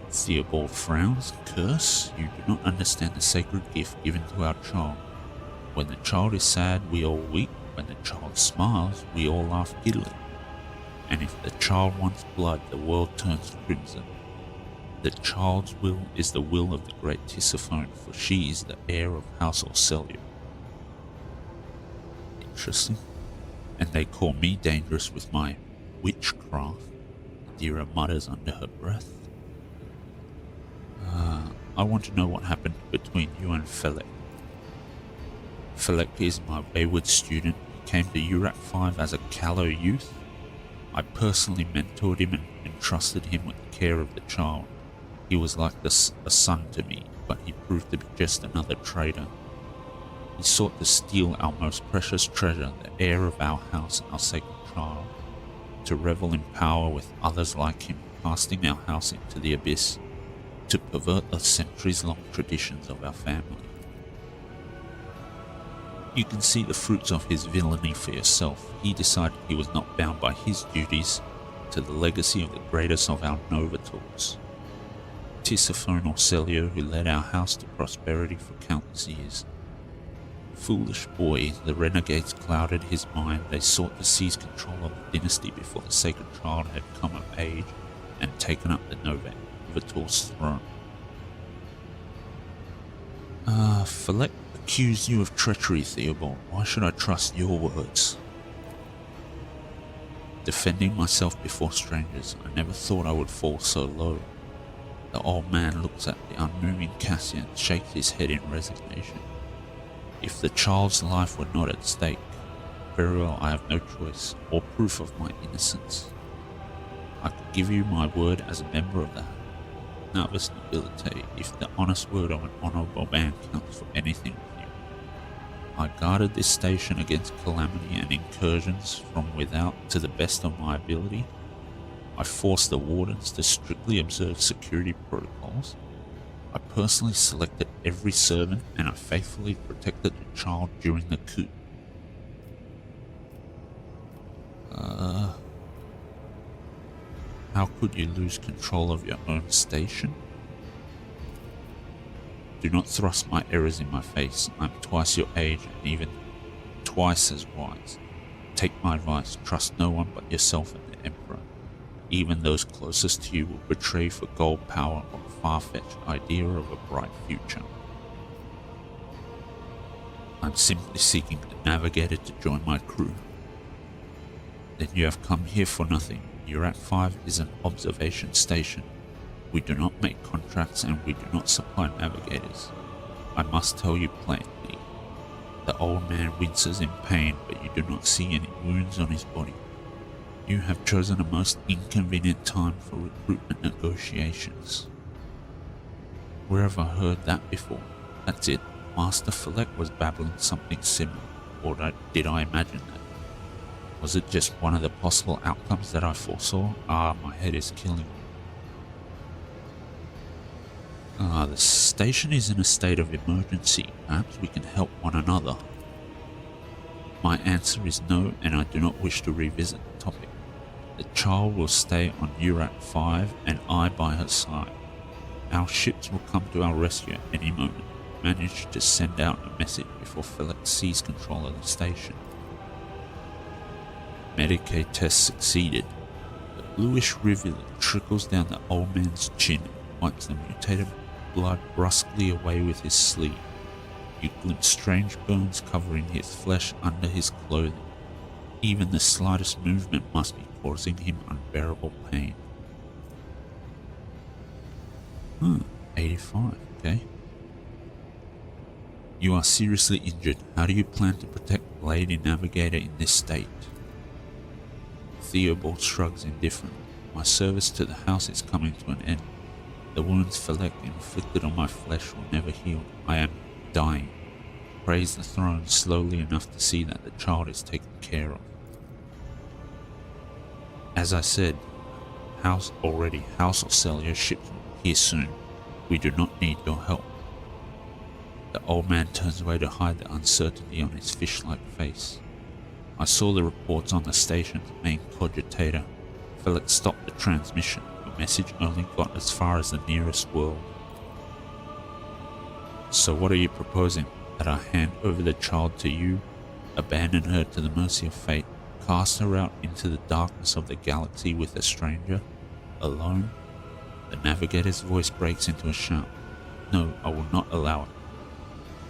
S1: Theobald frowns. Curse? You do not understand the sacred gift given to our child. When the child is sad, we all weep. When the child smiles, we all laugh giddily. And if the child wants blood, the world turns crimson. The child's will is the will of the great Tisiphone, for she is the heir of House Orcelio. Interesting. And they call me dangerous with my witchcraft, Dira mutters under her breath. I want to know what happened between you and Felek. Felek is my wayward student. He came to Urak 5 as a callow youth. I personally mentored him and entrusted him with the care of the child. He was like a son to me, but he proved to be just another traitor. He sought to steal our most precious treasure, the heir of our house, our sacred child, to revel in power with others like him, casting our house into the abyss, to pervert the centuries-long traditions of our family. You can see the fruits of his villainy for yourself. He decided he was not bound by his duties to the legacy of the greatest of our Novators, Tisiphone Orcelio, who led our house to prosperity for countless years. Foolish boy, the renegades clouded his mind. They sought to seize control of the dynasty before the sacred child had come of age and taken up the Novator's throne. Felek accused you of treachery, Theobald. Why should I trust your words? Defending myself before strangers, I never thought I would fall so low. The old man looks at the unmoving Cassian, shakes his head in resignation. If the child's life were not at stake, very well, I have no choice or proof of my innocence. I could give you my word as a member of the Navis nobility if the honest word of an honorable man counts for anything with you. I guarded this station against calamity and incursions from without to the best of my ability. I forced the wardens to strictly observe security protocols. I personally selected every servant and I faithfully protected the child during the coup. How could you lose control of your own station? Do not thrust my errors in my face. I'm twice your age and even twice as wise. Take my advice, trust no one but yourself and the Emperor. Even those closest to you will betray for gold, power, or a far-fetched idea of a bright future. I'm simply seeking a navigator to join my crew. Then you have come here for nothing. Urat 5 is an observation station. We do not make contracts and we do not supply navigators. I must tell you plainly. The old man winces in pain, but you do not see any wounds on his body. You have chosen a most inconvenient time for recruitment negotiations. Where have I heard that before? That's it. Master Felek was babbling something similar, or did I imagine that? Was it just one of the possible outcomes that I foresaw? My head is killing me. The station is in a state of emergency. Perhaps we can help one another. My answer is no, and I do not wish to revisit the topic. The child will stay on Urat 5 and I by her side. Our ships will come to our rescue at any moment. Manage to send out a message before Felix sees control of the station. Medicaid test succeeded. The bluish rivulet trickles down the old man's chin and wipes the mutated blood brusquely away with his sleeve. You glimpse strange burns covering his flesh under his clothing. Even the slightest movement must be causing him unbearable pain. 85, okay. You are seriously injured. How do you plan to protect Lady Navigator in this state? Theobald shrugs indifferently. My service to the house is coming to an end. The wounds Felek inflicted on my flesh will never heal. I am dying. Praise the throne slowly enough to see that the child is taken care of. As I said, House or sell your ship here soon. We do not need your help. The old man turns away to hide the uncertainty on his fish-like face. I saw the reports on the station's main cogitator. Felix stopped the transmission. The message only got as far as the nearest world. So what are you proposing? That I hand over the child to you, abandon her to the mercy of fate, cast her out into the darkness of the galaxy with a stranger, alone? The navigator's voice breaks into a shout. No, I will not allow it.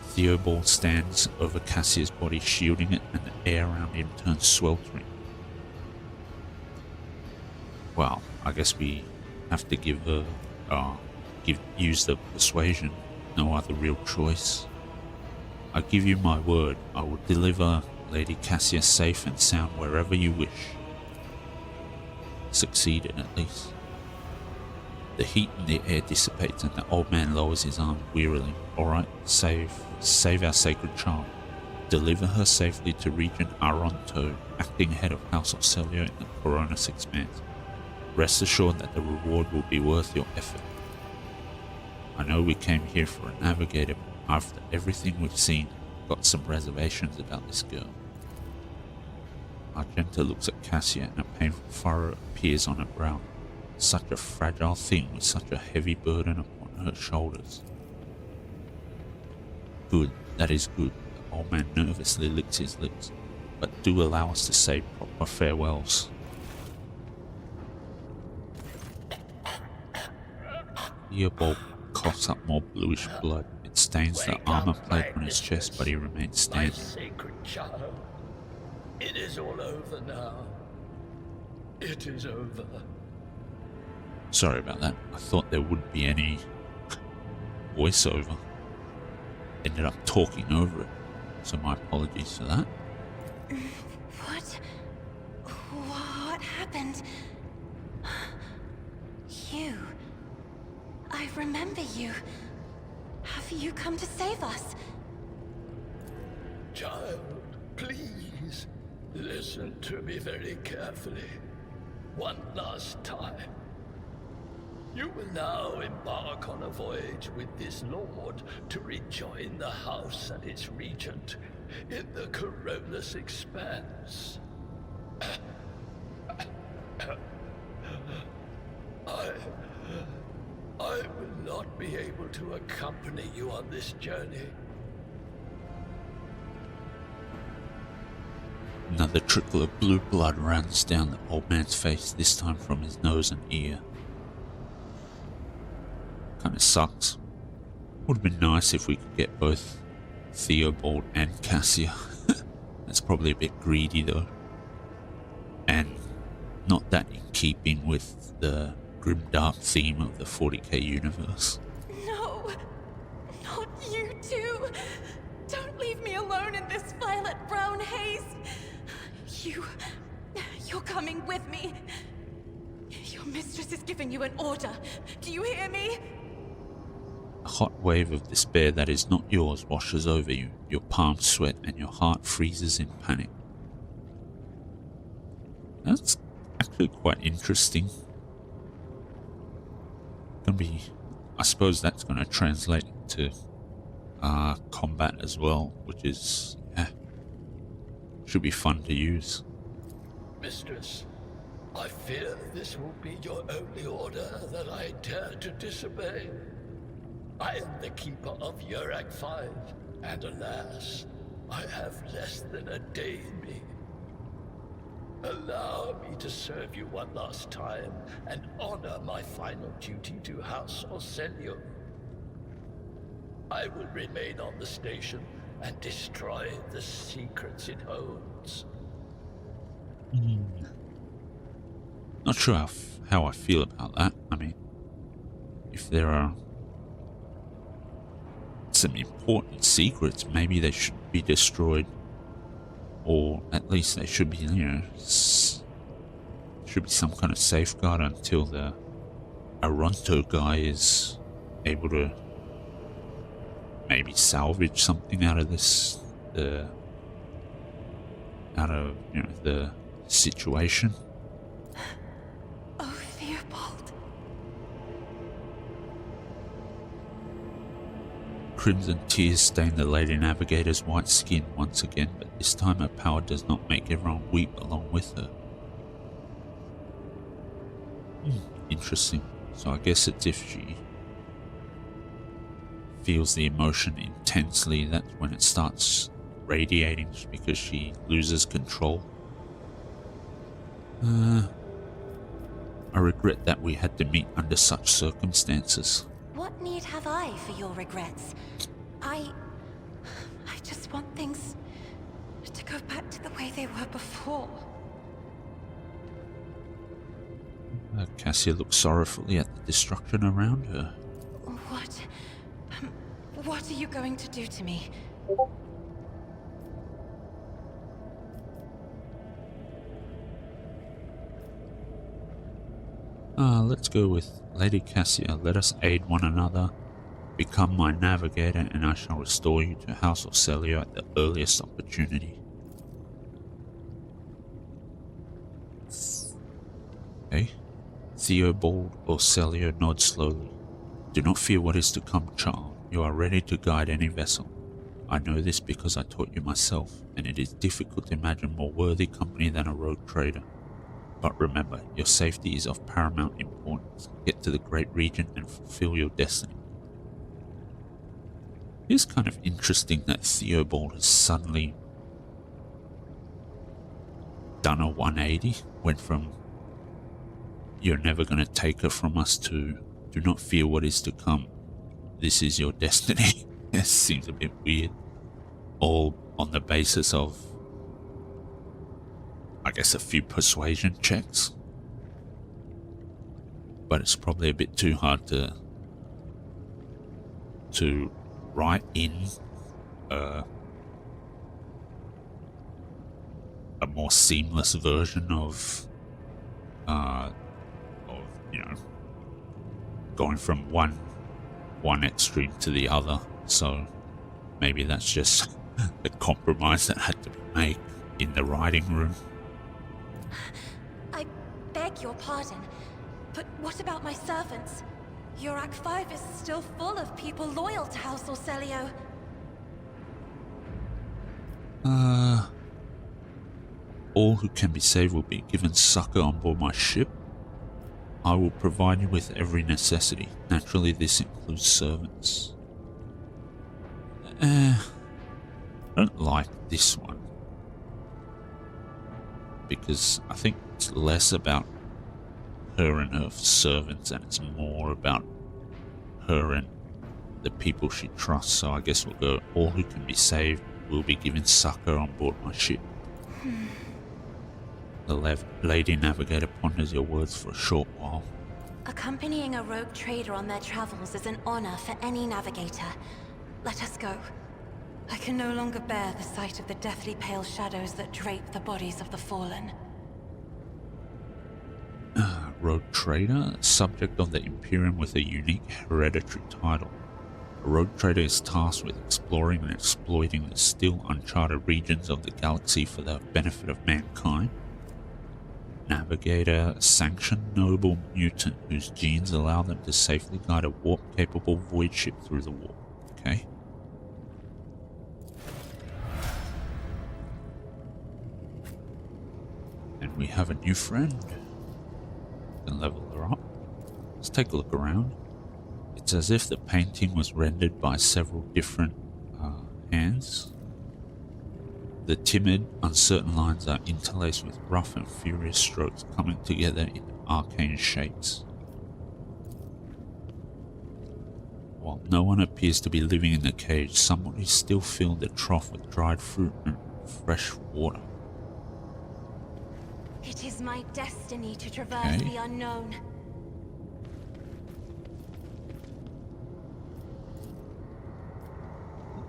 S1: Theobald stands over Cassia's body, shielding it, and the air around him turns sweltering. Well, I guess we have to use the persuasion. No other real choice. I give you my word, I will deliver Lady Cassia safe and sound wherever you wish. Succeeded, at least. The heat in the air dissipates and the old man lowers his arm wearily. Alright, save our sacred child. Deliver her safely to Regent Aronto, acting head of House Orcelio in the Coronis Expanse. Rest assured that the reward will be worth your effort. I know we came here for a navigator, but after everything we've seen, I've got some reservations about this girl. Argenta looks at Cassia and a painful furrow appears on her brow. Such a fragile thing with such a heavy burden upon her shoulders. Good, that is good. The old man nervously licks his lips. But do allow us to say proper farewells. Theobald coughs up more bluish blood. It stains the armor plate on his chest, but he remains standing.
S8: My sacred child, it is all over now. It is over.
S1: Sorry about that. I thought there wouldn't be any voiceover. Ended up talking over it. So my apologies for that.
S9: What happened? You. I remember you. Have you come to save us?
S8: Child, please, listen to me very carefully. one last time. You will now embark on a voyage with this lord to rejoin the house and its regent in the Corollas Expanse. I will not be able to accompany you on this journey.
S1: Another trickle of blue blood runs down the old man's face, this time from his nose and ear. Kinda sucks. Would have been nice if we could get both Theobald and Cassia. That's probably a bit greedy though. And not that in keeping with the grimdark theme of the 40k universe.
S9: No! Not you two! Don't leave me alone in this violet-brown haze! You're coming with me! Your mistress is giving you an order. Do you hear me?
S1: A hot wave of despair that is not yours washes over you. Your palms sweat and your heart freezes in panic. That's actually quite interesting. I suppose that's going to translate into combat as well, which is should be fun to use.
S8: Mistress, I fear this will be your only order that I dare to disobey. I am the keeper of Yurak 5, and alas, I have less than a day in me. Allow me to serve you one last time and honor my final duty to House Orselio. I will remain on the station and destroy the secrets it holds.
S1: Not sure how I feel about that. I mean, if there are some important secrets, maybe they should be destroyed, or at least they should be, should be some kind of safeguard until the Aronto guy is able to maybe salvage something out of this, the situation.
S9: Oh, Theobald.
S1: Crimson tears stain the Lady Navigator's white skin once again, but this time her power does not make everyone weep along with her. Interesting. So I guess it's if she feels the emotion intensely, that's when it starts radiating, because she loses control. I regret that we had to meet under such circumstances.
S9: What need have I for your regrets? I just want things to go back to the way they were before.
S1: Cassia looks sorrowfully at the destruction around her.
S9: What are you going to do to me?
S1: Let's go with Lady Cassia. Let us aid one another. Become my navigator, and I shall restore you to House Orselio at the earliest opportunity. Okay. Theobald Orselio nods slowly. Do not fear what is to come, child. You are ready to guide any vessel. I know this because I taught you myself, and it is difficult to imagine more worthy company than a rogue trader. But remember, your safety is of paramount importance. Get to the great region and fulfill your destiny. It's kind of interesting that Theobald has suddenly done a 180. Went from, you're never going to take her from us, to, do not fear what is to come. This is your destiny. It seems a bit weird. All on the basis of, I guess, a few persuasion checks. But it's probably a bit too hard to write in a more seamless version of going from one extreme to the other. So maybe that's just a compromise that had to be made in the writing room.
S9: beg your pardon, but what about my servants? Yurak 5 is still full of people loyal to House Orselio.
S1: All who can be saved will be given succor on board my ship. I will provide you with every necessity. Naturally, this includes servants. I don't like this one. Because I think it's less about her and her servants, and it's more about her and the people she trusts. So I guess we'll go, all who can be saved will be given succor on board my ship. The lady navigator ponders your words for a short while.
S9: Accompanying a rogue trader on their travels is an honor for any navigator. Let us go. I can no longer bear the sight of the deathly pale shadows that drape the bodies of the fallen.
S1: Rogue trader, subject of the Imperium with a unique hereditary title. A rogue trader is tasked with exploring and exploiting the still uncharted regions of the galaxy for the benefit of mankind. Navigator, sanctioned noble mutant whose genes allow them to safely guide a warp-capable void ship through the warp. Okay. And we have a new friend. Can level her up. Let's take a look around. It's as if the painting was rendered by several different hands. The timid, uncertain lines are interlaced with rough and furious strokes coming together in arcane shapes. While no one appears to be living in the cage, somebody still filled the trough with dried fruit and fresh water.
S9: It is my destiny to traverse the unknown.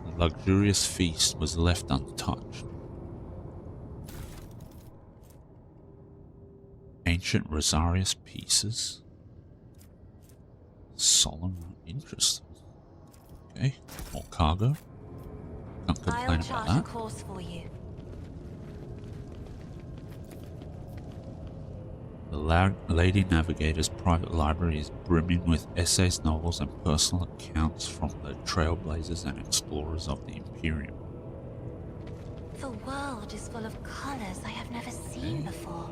S1: The luxurious feast was left untouched. Ancient Rosarius pieces. Solemn, interesting. Okay, more cargo. Can't complain
S9: I'll
S1: about
S9: chart
S1: that.
S9: a course for you.
S1: The Lady Navigator's private library is brimming with essays, novels, and personal accounts from the trailblazers and explorers of the Imperium.
S9: The world is full of colors I have never seen before.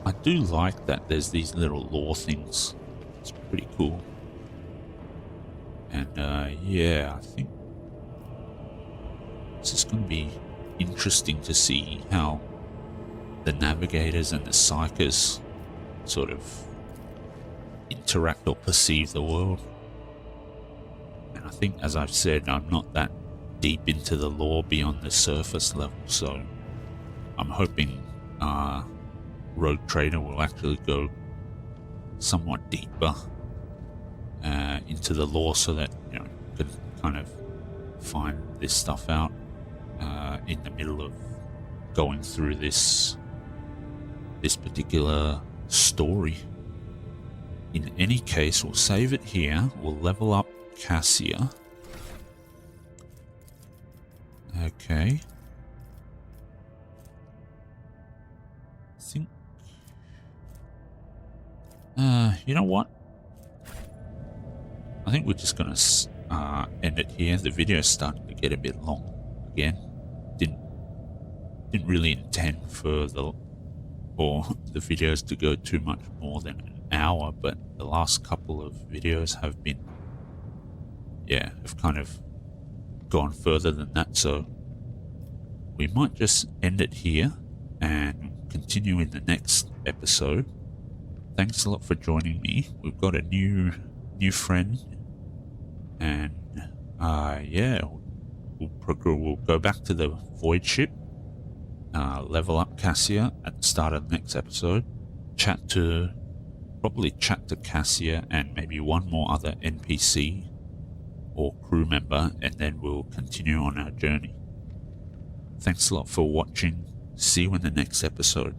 S1: I do like that there's these little lore things. It's pretty cool. And yeah, I think this is going to be interesting to see how the navigators and the psychers sort of interact or perceive the world. And I think, as I've said, I'm not that deep into the lore beyond the surface level, so I'm hoping Rogue Trader will actually go somewhat deeper into the lore, so that, you know, you can kind of find this stuff out in the middle of going through this particular story. In any case, we'll save it here. We'll level up Cassia. Okay. I think... you know what? I think we're just gonna end it here. The video is starting to get a bit long again. Didn't really intend for the videos to go too much more than an hour, but the last couple of videos have been, yeah, have kind of gone further than that, so we might just end it here and continue in the next episode. Thanks a lot for joining me. We've got a new friend, and yeah, we'll go back to the void ship, level up Cassia at the start of the next episode, probably chat to Cassia and maybe one more other NPC or crew member, and then we'll continue on our journey. Thanks a lot for watching. See you in the next episode.